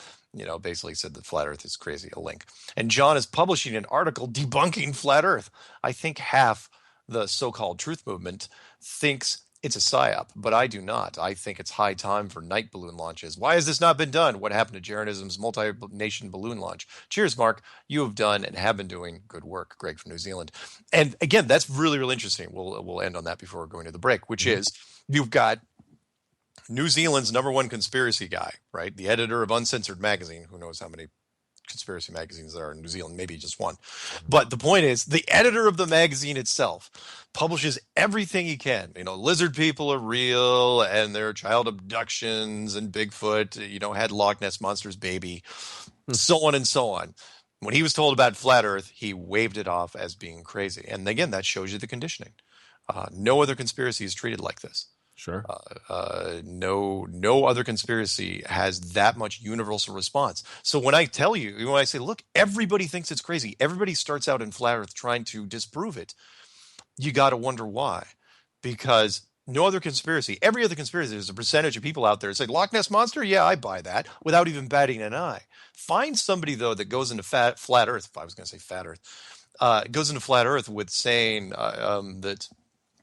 Basically said that flat Earth is crazy, a link. "And John is publishing an article debunking flat Earth. I think half the so-called truth movement thinks it's a psyop, but I do not. I think it's high time for night balloon launches. Why has this not been done? What happened to Jeranism's multi-nation balloon launch? Cheers, Mark. You have done and have been doing good work." Greg from New Zealand. And again, that's really, really interesting. We'll end on that before we're going to the break, which is you've got New Zealand's #1 conspiracy guy, right? The editor of Uncensored magazine. Who knows how many conspiracy magazines there are in New Zealand? Maybe just one. But the point is, the editor of the magazine itself publishes everything he can. Lizard people are real, and there are child abductions, and Bigfoot, had Loch Ness Monster's baby, so on and so on. When he was told about flat Earth, he waved it off as being crazy. And again, that shows you the conditioning. No other conspiracy is treated like this. Sure. No other conspiracy has that much universal response. So when I say, look, everybody thinks it's crazy. Everybody starts out in flat Earth trying to disprove it. You got to wonder why. Because no other conspiracy, every other conspiracy, there's a percentage of people out there that say, Loch Ness Monster? Yeah, I buy that, without even batting an eye. Find somebody, though, that goes into flat Earth, if I was going to say fat Earth, goes into flat Earth with saying that,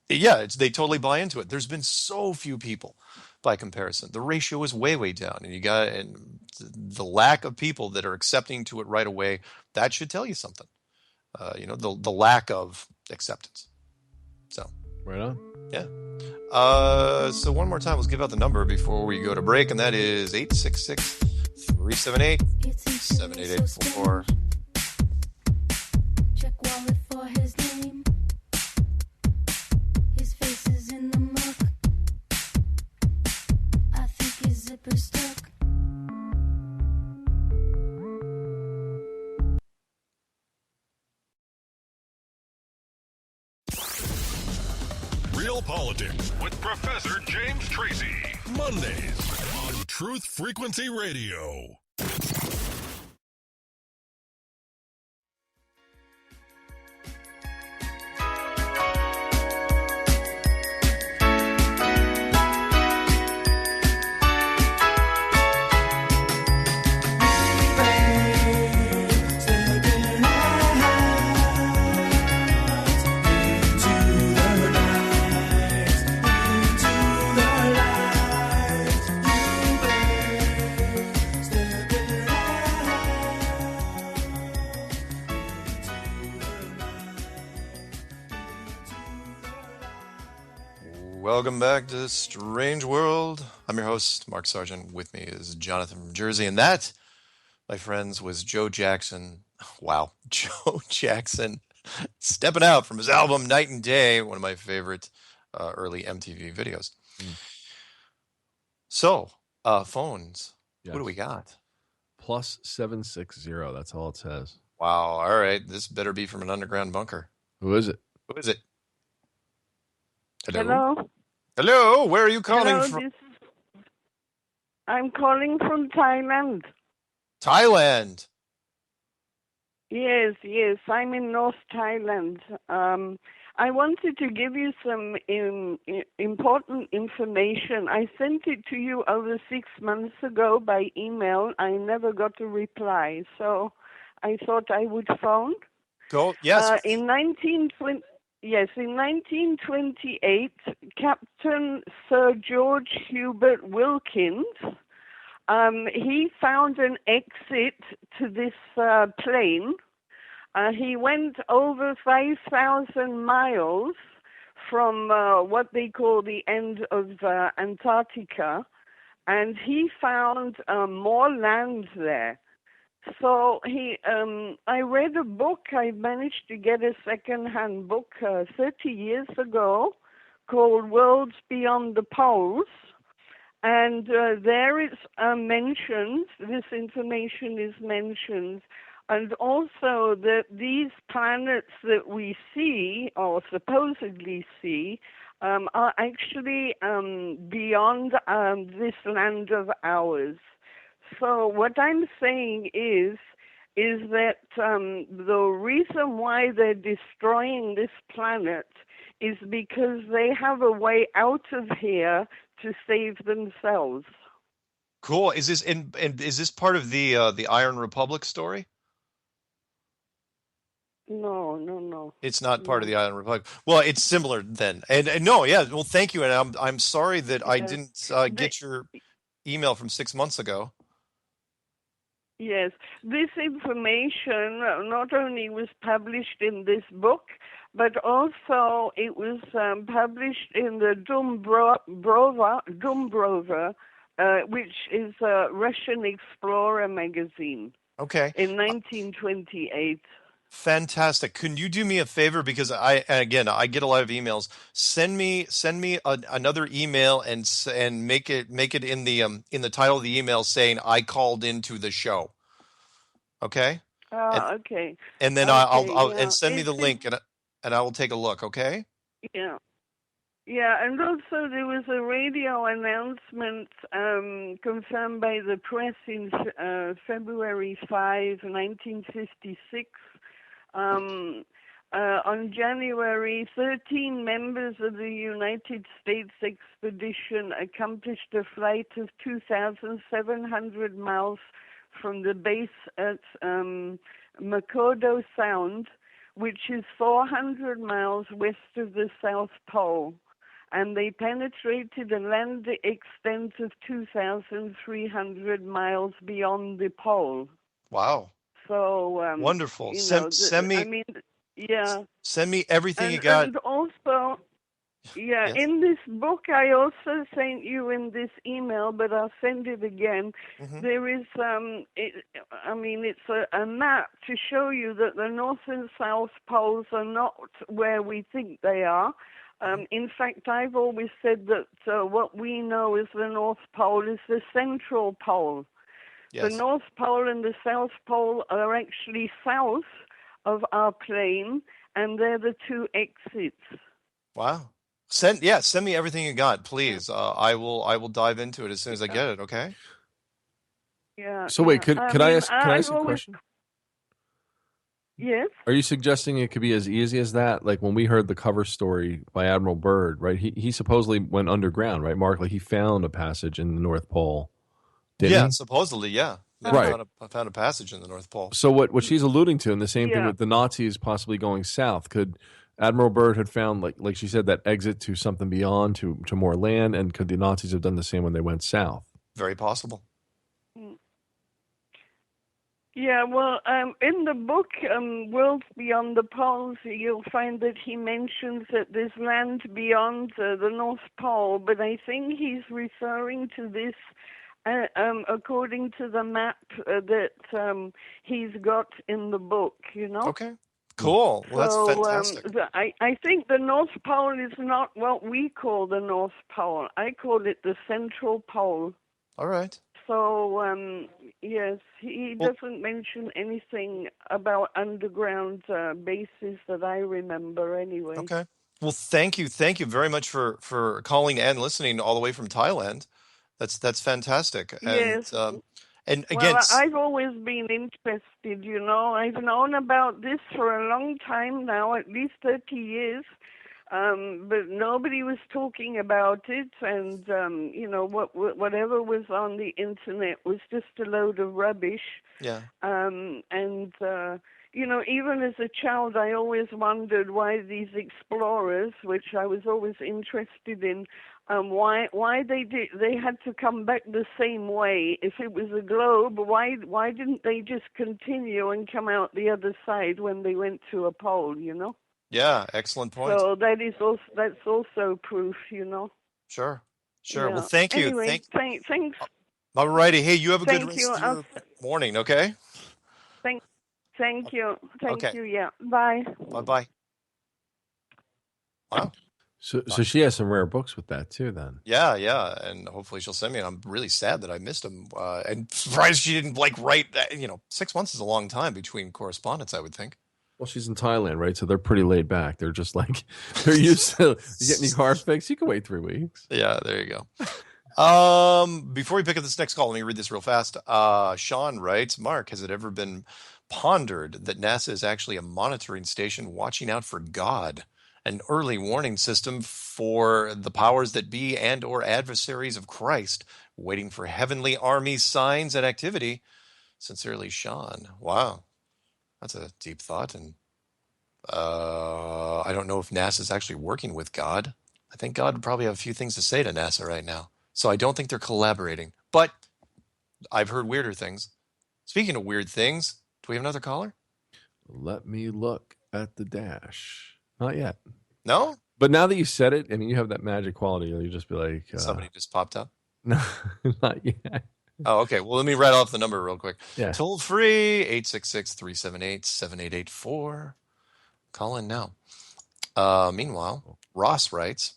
yeah, they totally buy into it. There's been so few people by comparison. The ratio is way, way down. And the lack of people that are accepting to it right away, that should tell you something. The lack of acceptance. So. Right on. Yeah. So one more time, let's give out the number before we go to break, and that is 866-378-7884. Check wallet for his name. His face is in the muck. I think his zipper's stuck. Real Politics with Professor James Tracy. Mondays on Truth Frequency Radio. Welcome back to Strange World. I'm your host, Mark Sargent. With me is Jonathan from Jersey. And that, my friends, was Joe Jackson. Wow. Joe Jackson stepping out from his album Night and Day, one of my favorite early MTV videos. So, phones. Yes. What do we got? +760. That's all it says. Wow. All right. This better be from an underground bunker. Who is it? Who is it? Hello. Hello. Where are you calling from? I'm calling from Thailand. Thailand. Yes. I'm in North Thailand. I wanted to give you some important information. I sent it to you over 6 months ago by email. I never got a reply, so I thought I would phone. Go. Yes. In 1928, Captain Sir George Hubert Wilkins, he found an exit to this plane He went over 5,000 miles from what they call the end of Antarctica, and he found more land there. So I read a book. I managed to get a second-hand book 30 years ago called Worlds Beyond the Poles. And there is mentioned, this information is mentioned, and also that these planets that we see, or supposedly see, are actually beyond this land of ours. So what I'm saying is that the reason why they're destroying this planet is because they have a way out of here to save themselves. Cool. Is this is this part of the Iron Republic story? No. It's not part of the Iron Republic. Well, it's similar then. And no, yeah. Well, thank you. And I'm sorry that I didn't get your email from 6 months ago. Yes, this information not only was published in this book, but also it was published in the Dumbrover, which is a Russian explorer magazine. Okay. In 1928. Fantastic. Can you do me a favor, because I get a lot of emails. Send me another email and make it in the title of the email saying I called into the show. Okay? Okay. And then I'll and send me the link and I will take a look, okay? Yeah. Yeah, and also there was a radio announcement confirmed by the press in February 5, 1956. On January, 13 members of the United States expedition accomplished a flight of 2,700 miles from the base at Makoto Sound, which is 400 miles west of the South Pole, and they penetrated a land extent of 2,300 miles beyond the pole. Wow. So wonderful. Send me everything you got. And also, yes. In this book, I also sent you in this email, but I'll send it again. Mm-hmm. There is, it's a map to show you that the North and South poles are not where we think they are. In fact, I've always said that what we know as the North Pole is the central pole. Yes. The North Pole and the South Pole are actually south of our plane, and they're the two exits. Wow. Send me everything you got, please. I will dive into it as soon as I get it, okay? Yeah. So wait, could I ask a question? Yes. Are you suggesting it could be as easy as that? Like when we heard the cover story by Admiral Byrd, right? He supposedly went underground, right, Mark? Like he found a passage in the North Pole. Yeah, supposedly, yeah. Right. I found a passage in the North Pole. So what she's alluding to, and the same thing with the Nazis possibly going south, could Admiral Byrd had found, like she said, that exit to something beyond, to more land, and could the Nazis have done the same when they went south? Very possible. Yeah, well, in the book, Worlds Beyond the Poles, you'll find that he mentions that there's land beyond the North Pole, but I think he's referring to this according to the map that he's got in the book, you know? Okay. Cool. Well, that's fantastic. I think the North Pole is not what we call the North Pole. I call it the Central Pole. All right. So, yes, he doesn't mention anything about underground bases that I remember anyway. Okay. Well, thank you very much for calling and listening all the way from Thailand. That's fantastic. Yes. And again, well, I've always been interested, you know. I've known about this for a long time now, at least 30 years. But nobody was talking about it, and you know, whatever was on the internet was just a load of rubbish. Yeah. And even as a child, I always wondered why these explorers, which I was always interested in, why they had to come back the same way. If it was a globe, why didn't they just continue and come out the other side when they went to a pole? Yeah, excellent point. So that's also proof. Sure. Yeah. Well, thank you. Anyway, thanks. All righty. Hey, you have a good Thank rest you. of your morning, okay? Thank you. Thank Okay. you. Yeah. Bye. Bye-bye. Wow. So she has some rare books with that too. Then. Yeah, and hopefully she'll send me. I'm really sad that I missed them, and surprised she didn't write that. 6 months is a long time between correspondence, I would think. Well, she's in Thailand, right? So they're pretty laid back. They're just like they're used to getting your car fixed. You can wait 3 weeks. Yeah, there you go. Before we pick up this next call, let me read this real fast. Sean writes, Mark, has it ever been pondered that NASA is actually a monitoring station watching out for God, an early warning system for the powers that be and or adversaries of Christ, waiting for heavenly army signs and activity? Sincerely, Sean. Wow. That's a deep thought. And I don't know if NASA is actually working with God. I think God would probably have a few things to say to NASA right now. So I don't think they're collaborating. But I've heard weirder things. Speaking of weird things, do we have another caller? Let me look at the dash. Not yet. No? But now that you said it, I mean, you have that magic quality. You just be like... Somebody just popped up? No, not yet. Oh, okay. Well, let me write off the number real quick. Yeah. Toll free, 866-378-7884. Call in now. Meanwhile, Ross writes,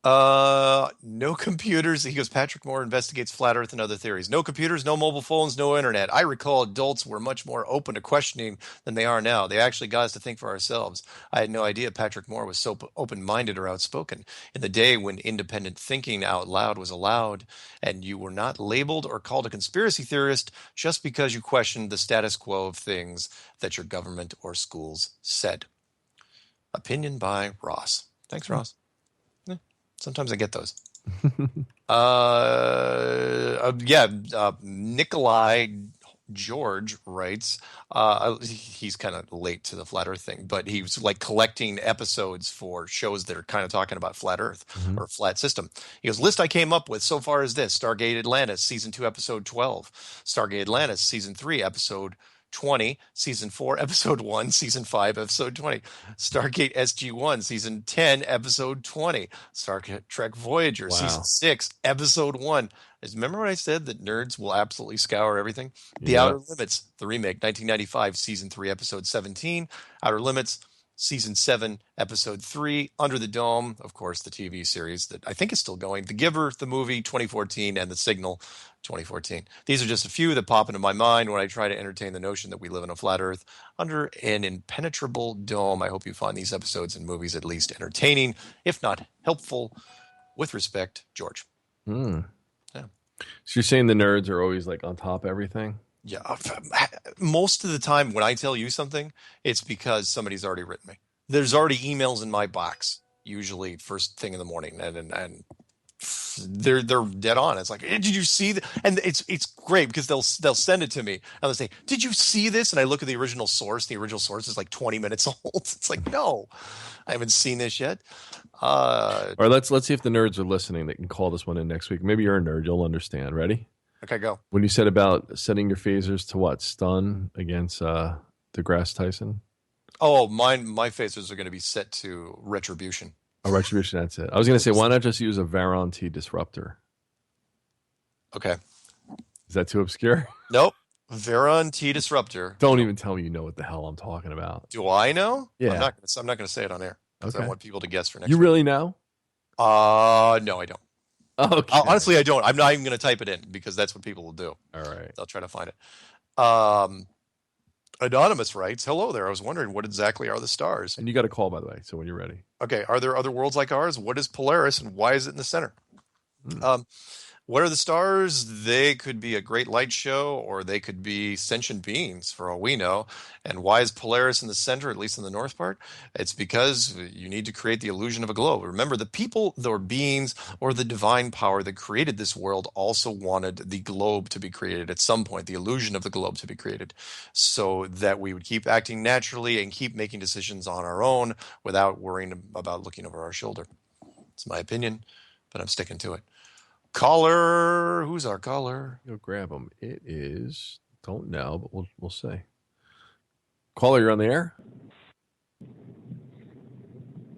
no computers. He goes, Patrick Moore investigates flat earth and other theories. No computers, no mobile phones, no internet. I recall adults were much more open to questioning than they are now. They actually got us to think for ourselves. I had no idea Patrick Moore was so open-minded or outspoken. In the day when independent thinking out loud was allowed and you were not labeled or called a conspiracy theorist just because you questioned the status quo of things that your government or schools said. Opinion by Ross. Thanks, Ross. Sometimes I get those. Nikolai George writes, he's kind of late to the flat earth thing, but he was collecting episodes for shows that are kind of talking about flat earth or flat system. He goes, list I came up with so far is this: Stargate Atlantis, season 2, episode 12, Stargate Atlantis, season 3, episode 20, season 4, episode 1, season 5, episode 20, Stargate SG-1, season 10, episode 20, Star Trek Voyager, season 6, episode 1. Remember when I said that nerds will absolutely scour everything? The Outer Limits, the remake, 1995, season 3, episode 17, Outer Limits, season 7, episode 3, Under the Dome, of course, the TV series that I think is still going, The Giver, the movie, 2014, and The Signal, 2014. These are just a few that pop into my mind when I try to entertain the notion that we live in a flat earth under an impenetrable dome. I hope you find these episodes and movies at least entertaining, if not helpful. With respect, George. Yeah. Yeah. So you're saying the nerds are always on top of everything? Yeah. Most of the time when I tell you something, it's because somebody's already written me. There's already emails in my box, usually first thing in the morning, and they're dead on. It's hey, did you see that? And it's great because they'll send it to me and they'll say, did you see this? And I look at the original source. The original source is 20 minutes old. It's no, I haven't seen this yet. All right, let's see if the nerds are listening. They can call this one in next week. Maybe you're a nerd. You'll understand. Ready? Okay, go. When you said about setting your phasers to what? Stun against DeGrasse Tyson? Oh, my phasers are going to be set to retribution. Oh, retribution, that's it. I was going to say, why not just use a Varon T disruptor? Okay. Is that too obscure? Nope. Varon T disruptor. Don't even tell me you know what the hell I'm talking about. Do I know? Yeah. I'm not going to say it on air because I want people to guess for next week. You really know? No, I don't. Okay. Honestly, I don't. I'm not even going to type it in because that's what people will do. All right. They'll try to find it. Anonymous writes, hello there. I was wondering, what exactly are the stars? And you got a call, by the way, so when you're ready. Okay. Are there other worlds like ours? What is Polaris and why is it in the center? What are the stars? They could be a great light show, or they could be sentient beings, for all we know. And why is Polaris in the center, at least in the north part? It's because you need to create the illusion of a globe. Remember, the people, or beings, or the divine power that created this world also wanted the globe to be created at some point, the illusion of the globe to be created, so that we would keep acting naturally and keep making decisions on our own without worrying about looking over our shoulder. It's my opinion, but I'm sticking to it. Caller, who's our caller? Go grab him. It is, don't know, but we'll say. Caller, you're on the air.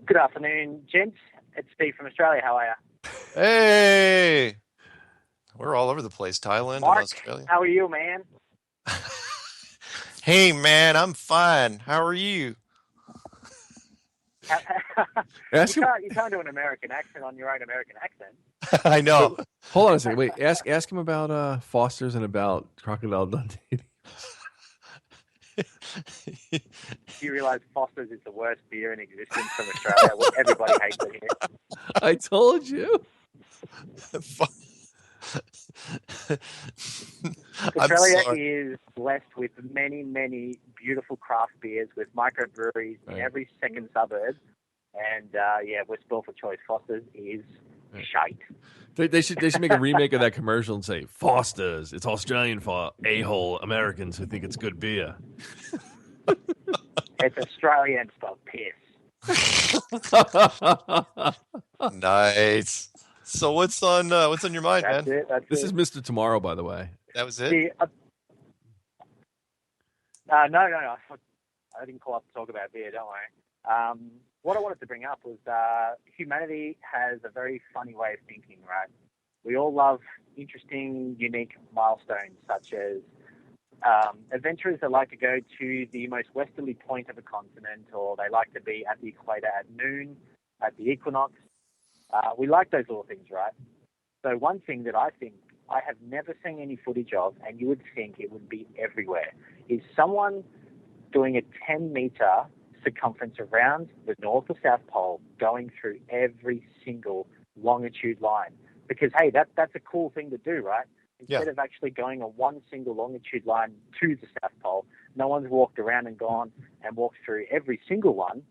Good afternoon, gents. It's Steve from Australia. How are you? Hey, we're all over the place. Thailand Mark, and Australia. how are you, man? Hey, man, I'm fine. How are you? You can't do an American accent on your own American accent. I know. Hold on a second. Wait, ask him about Foster's and about Crocodile Dundee. Do you realize Foster's is the worst beer in existence from Australia? Well, everybody hates it here. I told you. Australia is blessed with many, many beautiful craft beers with microbreweries in every second suburb. And, we're spoiled for choice. Foster's is shite. They should make a remake of that commercial and say, Foster's, it's Australian for a-hole Americans who think it's good beer. It's Australian for piss. Nice. So what's on your mind, That's man? it. That's This it. is Mr. Tomorrow, by the way. That was it? See, no. I didn't call up to talk about beer, don't worry. What I wanted to bring up was humanity has a very funny way of thinking, right? We all love interesting, unique milestones, such as adventurers that like to go to the most westerly point of a continent, or they like to be at the equator at noon, at the equinox. We like those little things, right? So one thing that I think I have never seen any footage of, and you would think it would be everywhere, is someone doing a 10-meter circumference around the North or South Pole, going through every single longitude line. Because, hey, that's a cool thing to do, right? Instead of actually going on one single longitude line to the South Pole, no one's walked around and gone and walked through every single one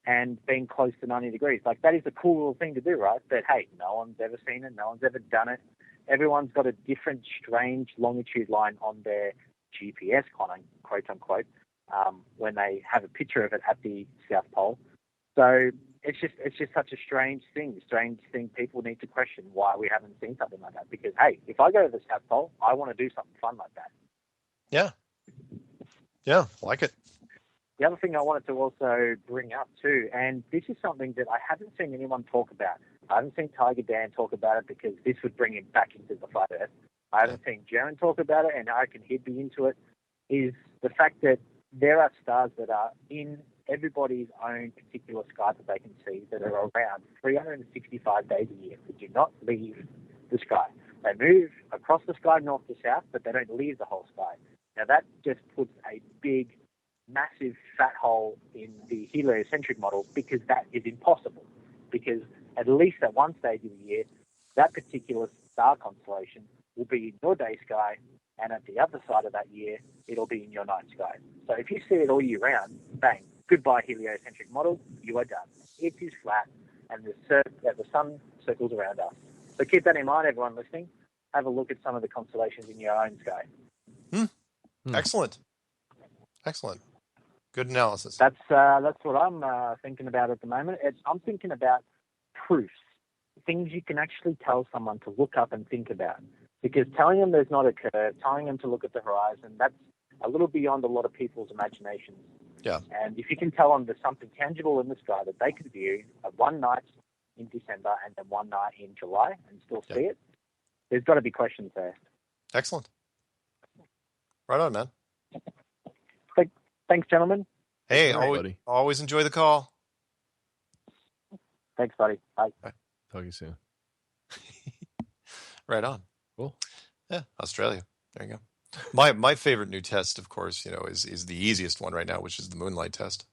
and been close to 90 degrees. Like, that is a cool little thing to do, right? But, hey, no one's ever seen it. No one's ever done it. Everyone's got a different strange longitude line on their GPS, quote unquote, when they have a picture of it at the South Pole. So it's just such a strange thing people need to question why we haven't seen something like that. Because, hey, if I go to the South Pole, I want to do something fun like that. Yeah, like it. The other thing I wanted to also bring up too, and this is something that I haven't seen anyone talk about. I haven't seen Tiger Dan talk about it because this would bring him back into the flat earth. I haven't seen Jaron talk about it, and I reckon he'd be into it, is the fact that there are stars that are in everybody's own particular sky that they can see that are around 365 days a year that do not leave the sky. They move across the sky north to south, but they don't leave the whole sky. Now that just puts a big, massive fat hole in the heliocentric model, because that is impossible. Because at least at one stage of the year, that particular star constellation will be in your day sky, and at the other side of that year, it'll be in your night sky. So if you see it all year round, bang, goodbye heliocentric model, you are done. It is flat, and the sun circles around us. So keep that in mind, everyone listening. Have a look at some of the constellations in your own sky. Excellent. Good analysis. That's what I'm thinking about at the moment. I'm thinking about proofs, things you can actually tell someone to look up and think about. Because telling them there's not a curve, telling them to look at the horizon, that's a little beyond a lot of people's imaginations. Yeah. And if you can tell them there's something tangible in the sky that they could view one night in December and then one night in July and still see it, there's got to be questions there. Excellent. Right on, man. Thanks, gentlemen. Hey, buddy. always enjoy the call. Thanks, buddy. Bye. Talk to you soon. Right on. Cool. Yeah, Australia. There you go. My favorite new test, of course, is the easiest one right now, which is the moonlight test,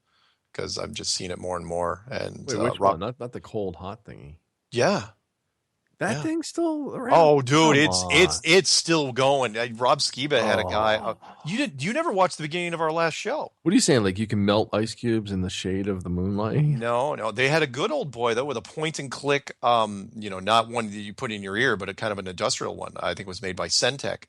because I've just seen it more and more. And Wait, which one? Not the cold hot thingy. Yeah. That thing's still around. Oh, dude, Come on. it's still going. Rob Skiba had a guy. Oh. You never watched the beginning of our last show. What are you saying? Like you can melt ice cubes in the shade of the moonlight? No. They had a good old boy though with a point and click. Not one that you put in your ear, but a kind of an industrial one. I think it was made by Centec,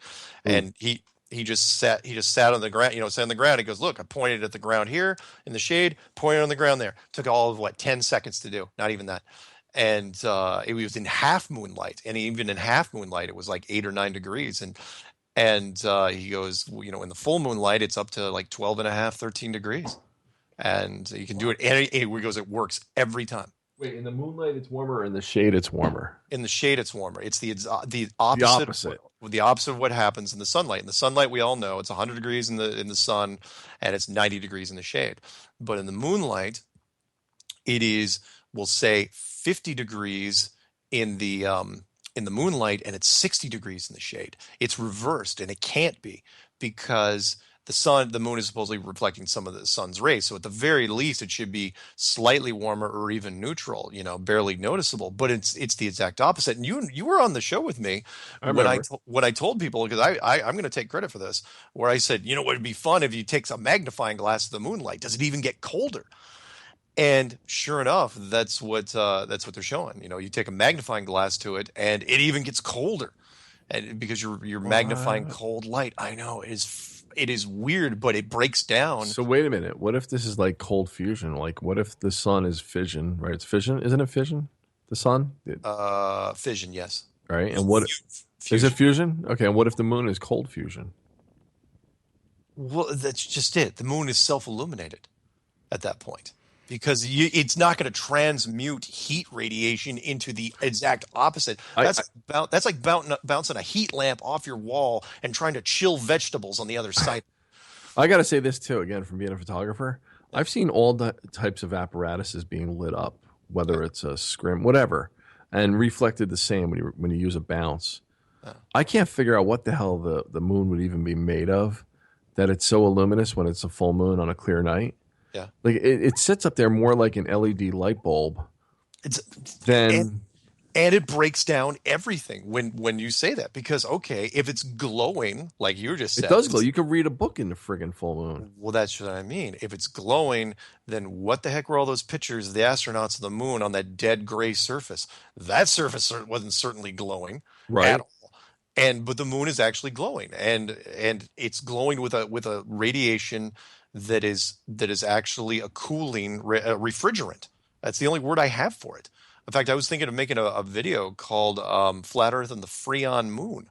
and he just sat on the ground. Sat on the ground. He goes, "Look, I pointed at the ground here in the shade. Pointed on the ground there. Took all of 10 seconds to do. Not even that." And it was in half moonlight, and even in half moonlight, it was like 8 or 9 degrees. And he goes, in the full moonlight, it's up to like 12 and a half, 13 degrees. And you can do it. And he goes, it works every time. Wait, in the moonlight it's warmer, or in the shade it's warmer? In the shade, it's warmer. It's the opposite. The opposite. The opposite of what happens in the sunlight. In the sunlight, we all know it's 100 degrees in the sun, and it's 90 degrees in the shade. But in the moonlight, it is, we'll say, 50 degrees in the moonlight, and it's 60 degrees in the shade. It's reversed, and it can't be, because the moon is supposedly reflecting some of the sun's rays. So at the very least, it should be slightly warmer or even neutral, barely noticeable. But it's the exact opposite. And you were on the show with me when I told people, because I'm going to take credit for this, where I said, what would be fun if you take a magnifying glass to the moonlight? Does it even get colder? And sure enough, that's what they're showing. You take a magnifying glass to it, and it even gets colder, and because you're magnifying cold light. I know it is weird, but it breaks down. So wait a minute. What if this is like cold fusion? Like, what if the sun is fission? Right? It's fission, isn't it? Fission, the sun. Fission, yes. Right. And what is it? Fusion. Okay. And what if the moon is cold fusion? Well, that's just it. The moon is self-illuminated at that point, because it's not going to transmute heat radiation into the exact opposite. That's like bouncing a heat lamp off your wall and trying to chill vegetables on the other side. I got to say this too, again, from being a photographer. I've seen all the types of apparatuses being lit up, whether it's a scrim, whatever, and reflected the same when you use a bounce. I can't figure out what the hell the moon would even be made of, that it's so luminous when it's a full moon on a clear night. Yeah, like it sits up there more like an LED light bulb. And it breaks down everything when you say that, because okay, if it's glowing like you just said, it does glow. You could read a book in the friggin' full moon. Well, that's what I mean. If it's glowing, then what the heck were all those pictures of the astronauts of the moon on that dead gray surface? That surface wasn't certainly glowing, right? At all. But the moon is actually glowing, and it's glowing with a radiation that is actually a cooling refrigerant. That's the only word I have for it. In fact, I was thinking of making a video called Flat Earth and the Freon Moon,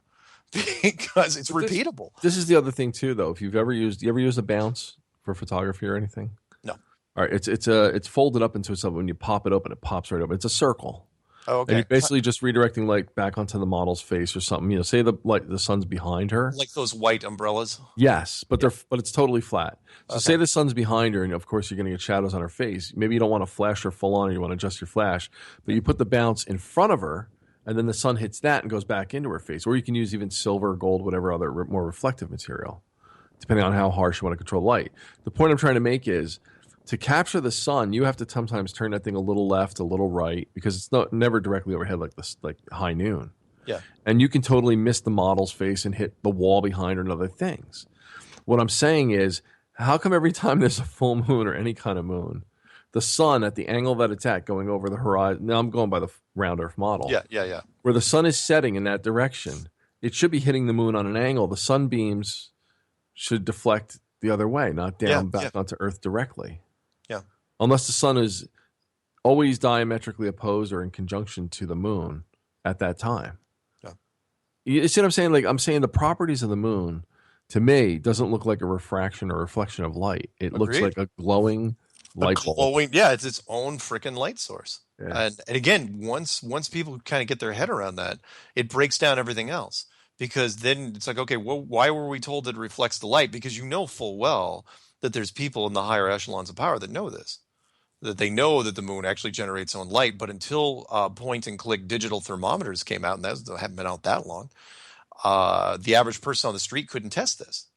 because it's repeatable. This is the other thing too, though. If you ever used a bounce for photography or anything? No. All right, it's folded up into itself. When you pop it open, it pops right open. It's a circle. Oh, okay. And you're basically just redirecting light back onto the model's face or something. Say the sun's behind her, like those white umbrellas. Yes, but it's totally flat. So say the sun's behind her, and of course you're going to get shadows on her face. Maybe you don't want to flash her full on, or you want to adjust your flash, but you put the bounce in front of her, and then the sun hits that and goes back into her face. Or you can use even silver, gold, whatever other more reflective material, depending on how harsh you want to control light. The point I'm trying to make is, to capture the sun, you have to sometimes turn that thing a little left, a little right, because it's never directly overhead like this, like high noon. Yeah. And you can totally miss the model's face and hit the wall behind her and other things. What I'm saying is, how come every time there's a full moon or any kind of moon, the sun at the angle that it's at going over the horizon, now I'm going by the round Earth model. Yeah. Where the sun is setting in that direction, it should be hitting the moon on an angle. The sunbeams should deflect the other way, not down back onto Earth directly. Yeah. Unless the sun is always diametrically opposed or in conjunction to the moon at that time. Yeah. You see what I'm saying? Like, I'm saying the properties of the moon, to me, doesn't look like a refraction or reflection of light. It looks like a glowing light bulb. Yeah, it's its own freaking light source. Yeah. And again, once people kind of get their head around that, it breaks down everything else. Because then it's like, okay, well, why were we told that it reflects the light? Because you know full well that there's people in the higher echelons of power that know this, that they know that the moon actually generates its own light. But until point and click digital thermometers came out, and that haven't been out that long, the average person on the street couldn't test this.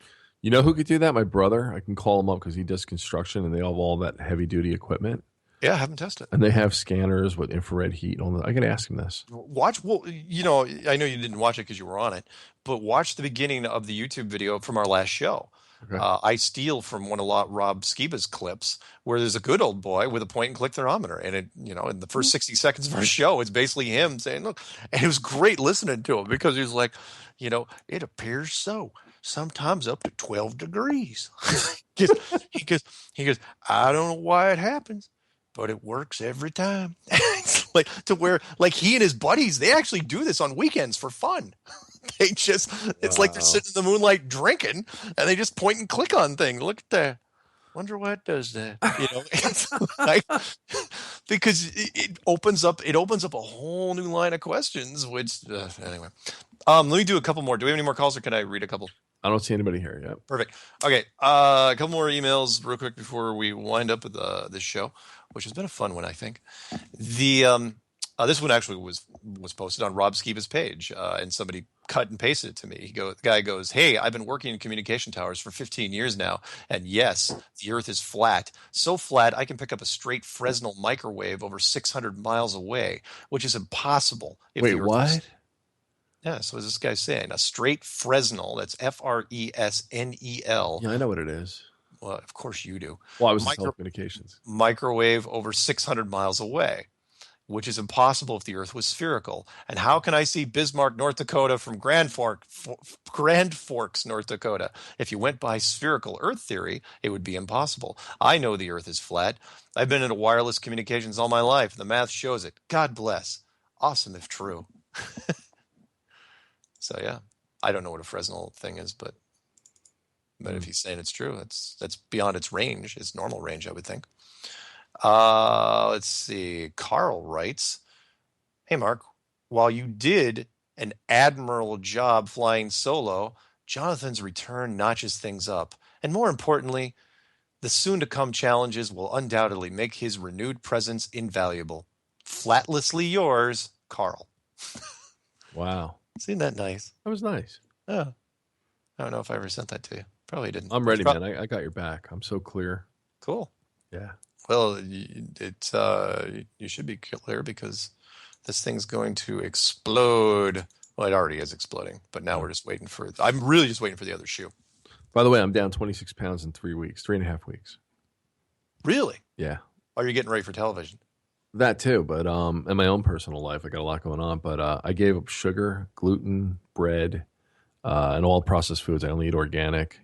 You know who could do that? My brother. I can call him up because he does construction and they have all that heavy duty equipment. Yeah, I haven't tested it. And they have scanners with infrared heat and all that. I got to ask him this. Watch, well, I know you didn't watch it because you were on it, but watch the beginning of the YouTube video from our last show. Okay. I steal from one of Rob Skiba's clips where there's a good old boy with a point and click thermometer. And it, in the first 60 seconds of our show, it's basically him saying, look, and it was great listening to him because he was like, it appears so, sometimes up to 12 degrees. he goes, I don't know why it happens, but it works every time. It's like to where, like, he and his buddies, they actually do this on weekends for fun. They just, it's like they're sitting in the moonlight drinking and they just point and click on things. Look at that. Wonder why it does that. It's like, because it opens up a whole new line of questions, which, anyway. Let me do a couple more. Do we have any more calls or can I read a couple? I don't see anybody here yet. Perfect. Okay. A couple more emails real quick before we wind up with this show, which has been a fun one, I think. This one actually was posted on Rob Skiba's page, and somebody cut and pasted it to me. The guy goes, "Hey, I've been working in communication towers for 15 years now, and yes, the Earth is flat. So flat, I can pick up a straight Fresnel microwave over 600 miles away, which is impossible." Wait, what? Yeah, so as this guy's saying, a straight Fresnel, that's Fresnel. Yeah, I know what it is. Well, of course you do. Well, I was in telecommunications. Microwave over 600 miles away, which is impossible if the Earth was spherical. And how can I see Bismarck, North Dakota from Grand Forks, North Dakota? If you went by spherical Earth theory, it would be impossible. I know the Earth is flat. I've been into wireless communications all my life. The math shows it. God bless. Awesome if true. So yeah, I don't know what a Fresnel thing is, but if he's saying it's true, that's beyond its range, its normal range, I would think. Let's see. Carl writes, "Hey Mark, while you did an admirable job flying solo, Jonathan's return notches things up, and more importantly, the soon-to-come challenges will undoubtedly make his renewed presence invaluable. Flatlessly yours, Carl." Wow. Isn't that nice? That was nice. Yeah. I don't know if I ever sent that to you. Probably didn't. I'm ready, man. I got your back. I'm so clear. Cool. Yeah. Well, you should be clear because this thing's going to explode. Well, it already is exploding, but now we're just waiting for. I'm really just waiting for the other shoe. By the way, I'm down 26 pounds in 3.5 weeks. Really? Yeah. Are you getting ready for television? That too, but in my own personal life, I got a lot going on. But I gave up sugar, gluten, bread, and all processed foods. I only eat organic.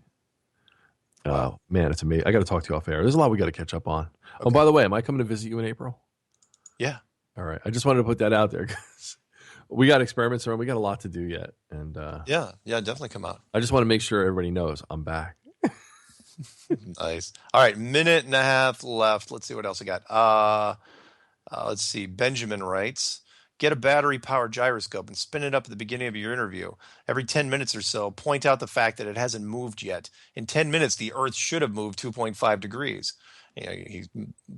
Wow. Man, it's amazing. I got to talk to you off air. There's a lot we got to catch up on. Okay. Oh, by the way, am I coming to visit you in April? Yeah. All right. I just wanted to put that out there because we got experiments around. We got a lot to do yet, and yeah, definitely come out. I just want to make sure everybody knows I'm back. Nice. All right, minute and a half left. Let's see what else I got. Let's see. Benjamin writes, "Get a battery-powered gyroscope and spin it up at the beginning of your interview. Every 10 minutes or so, point out the fact that it hasn't moved yet. In 10 minutes, the Earth should have moved 2.5 degrees. He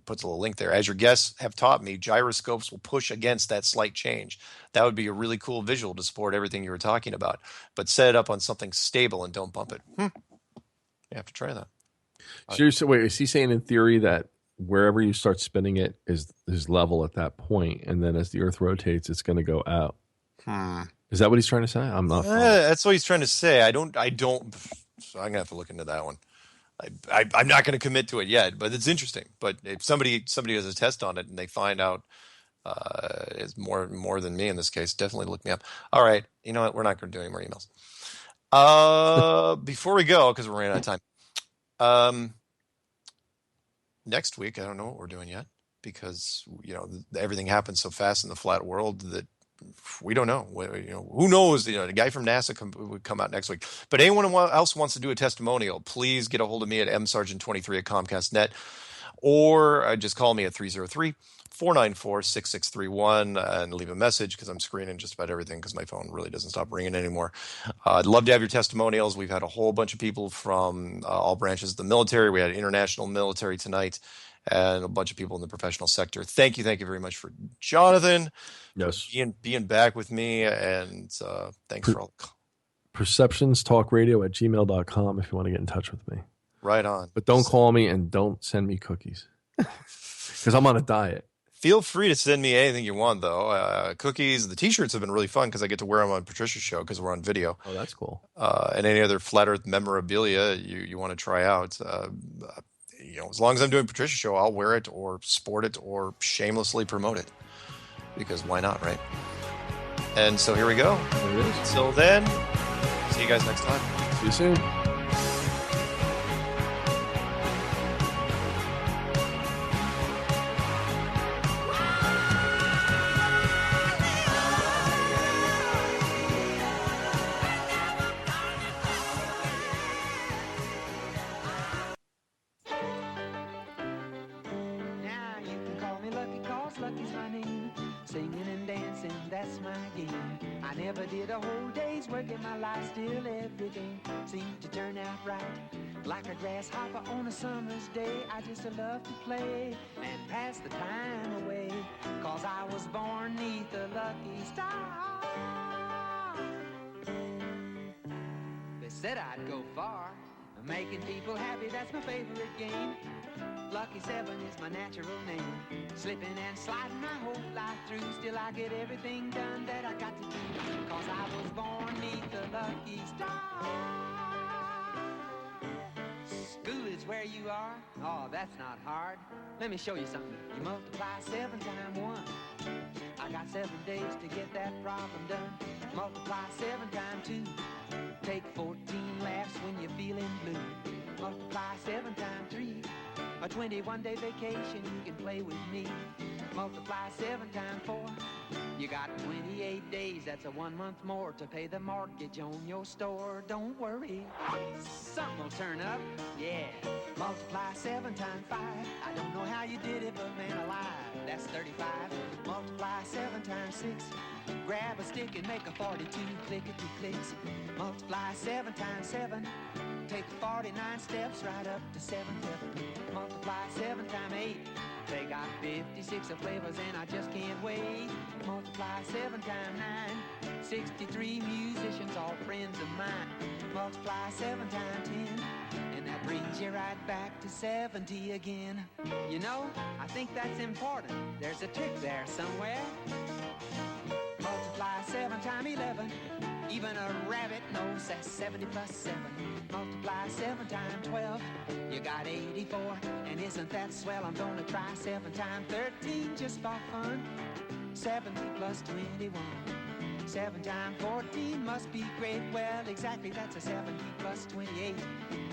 puts a little link there. "As your guests have taught me, gyroscopes will push against that slight change. That would be a really cool visual to support everything you were talking about. But set it up on something stable and don't bump it." You have to try that. So wait, is he saying in theory that wherever you start spinning it is level at that point, and then as the Earth rotates, it's going to go out? Is that what he's trying to say? I'm not. That's what he's trying to say. I don't. So I'm gonna have to look into that one. I'm not going to commit to it yet, but it's interesting. But if somebody does a test on it and they find out it's more than me in this case, definitely look me up. All right, you know what? We're not going to do any more emails. Before we go, because we're running out of time. Next week, I don't know what we're doing yet because everything happens so fast in the flat world that we don't know. Who knows? The guy from NASA would come out next week. But anyone else wants to do a testimonial, please get a hold of me at msargent23@comcast.net, or just call me at 303-494-6631 and leave a message because I'm screening just about everything because my phone really doesn't stop ringing anymore. I'd love to have your testimonials. We've had a whole bunch of people from all branches of the military. We had international military tonight and a bunch of people in the professional sector. Thank you very much for Jonathan. Yes. Being back with me, and thanks for all. perceptionstalkradio@gmail.com if you want to get in touch with me. Right on. But don't call me and don't send me cookies. because I'm on a diet. Feel free to send me anything you want, though. Cookies, the T-shirts have been really fun because I get to wear them on Patricia's show because we're on video. Oh, that's cool. And any other Flat Earth memorabilia you want to try out. As long as I'm doing Patricia's show, I'll wear it or sport it or shamelessly promote it because why not, right? And so here we go. There it is. Until then, see you guys next time. See you soon. Now you can call me Lucky 'cause Lucky's my name. Singing and dancing, that's my game. I never did a whole day's work in my life, still every day seemed to turn out right. Like a grasshopper on a summer's day, I just love to play and pass the time away. 'Cause I was born 'neath a lucky star. They said I'd go far, making people happy, that's my favorite game. Lucky 7 is my natural name. Slipping and sliding my whole life through, still I get everything done that I got to do. 'Cause I was born 'neath a lucky star. School is where you are? Oh, that's not hard. Let me show you something. You multiply 7 times 1. I got 7 days to get that problem done. Multiply 7 times 2. Take 14 laughs when you're feeling blue. Multiply 7 times 3. A 21-day vacation, you can play with me. Multiply 7 times 4. You got 28 days, that's a 1 month more to pay the mortgage on your store. Don't worry, something will turn up, yeah. Multiply 7 times 5. I don't know how you did it, but man alive, that's 35. Multiply 7 times 6. Grab a stick and make a 42, clickety clicks. Multiply 7 times 7. Take 49 steps right up to 7th heaven. Multiply 7 times 8. They got 56 of flavors and I just can't wait. Multiply 7 times 9. 63 musicians, all friends of mine. Multiply 7 times 10. And that brings you right back to 70 again. You know, I think that's important. There's a trick there somewhere. Multiply 7 times 11. Even a rabbit knows that's 70 plus 7. Multiply 7 times 12. You got 84. And isn't that swell? I'm gonna try 7 times 13 just for fun. 70 plus 21. 7 times 14 must be great. Well, exactly, that's a 70 plus 28.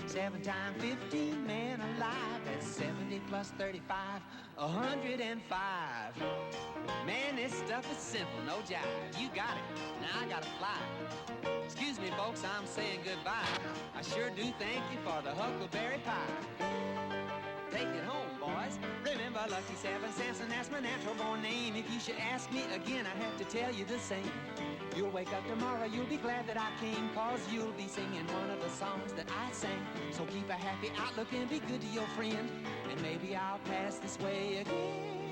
7 times 15, man alive, that's 70 plus 35, 105. Man, this stuff is simple, no jive. You got it. Now I gotta fly. Excuse me, folks, I'm saying goodbye. I sure do thank you for the huckleberry pie. Take it home, boys. Remember, Lucky 7 Samson, that's my natural born name. If you should ask me again, I have to tell you the same. You'll wake up tomorrow, you'll be glad that I came, 'cause you'll be singing one of the songs that I sang. So keep a happy outlook and be good to your friend, and maybe I'll pass this way again.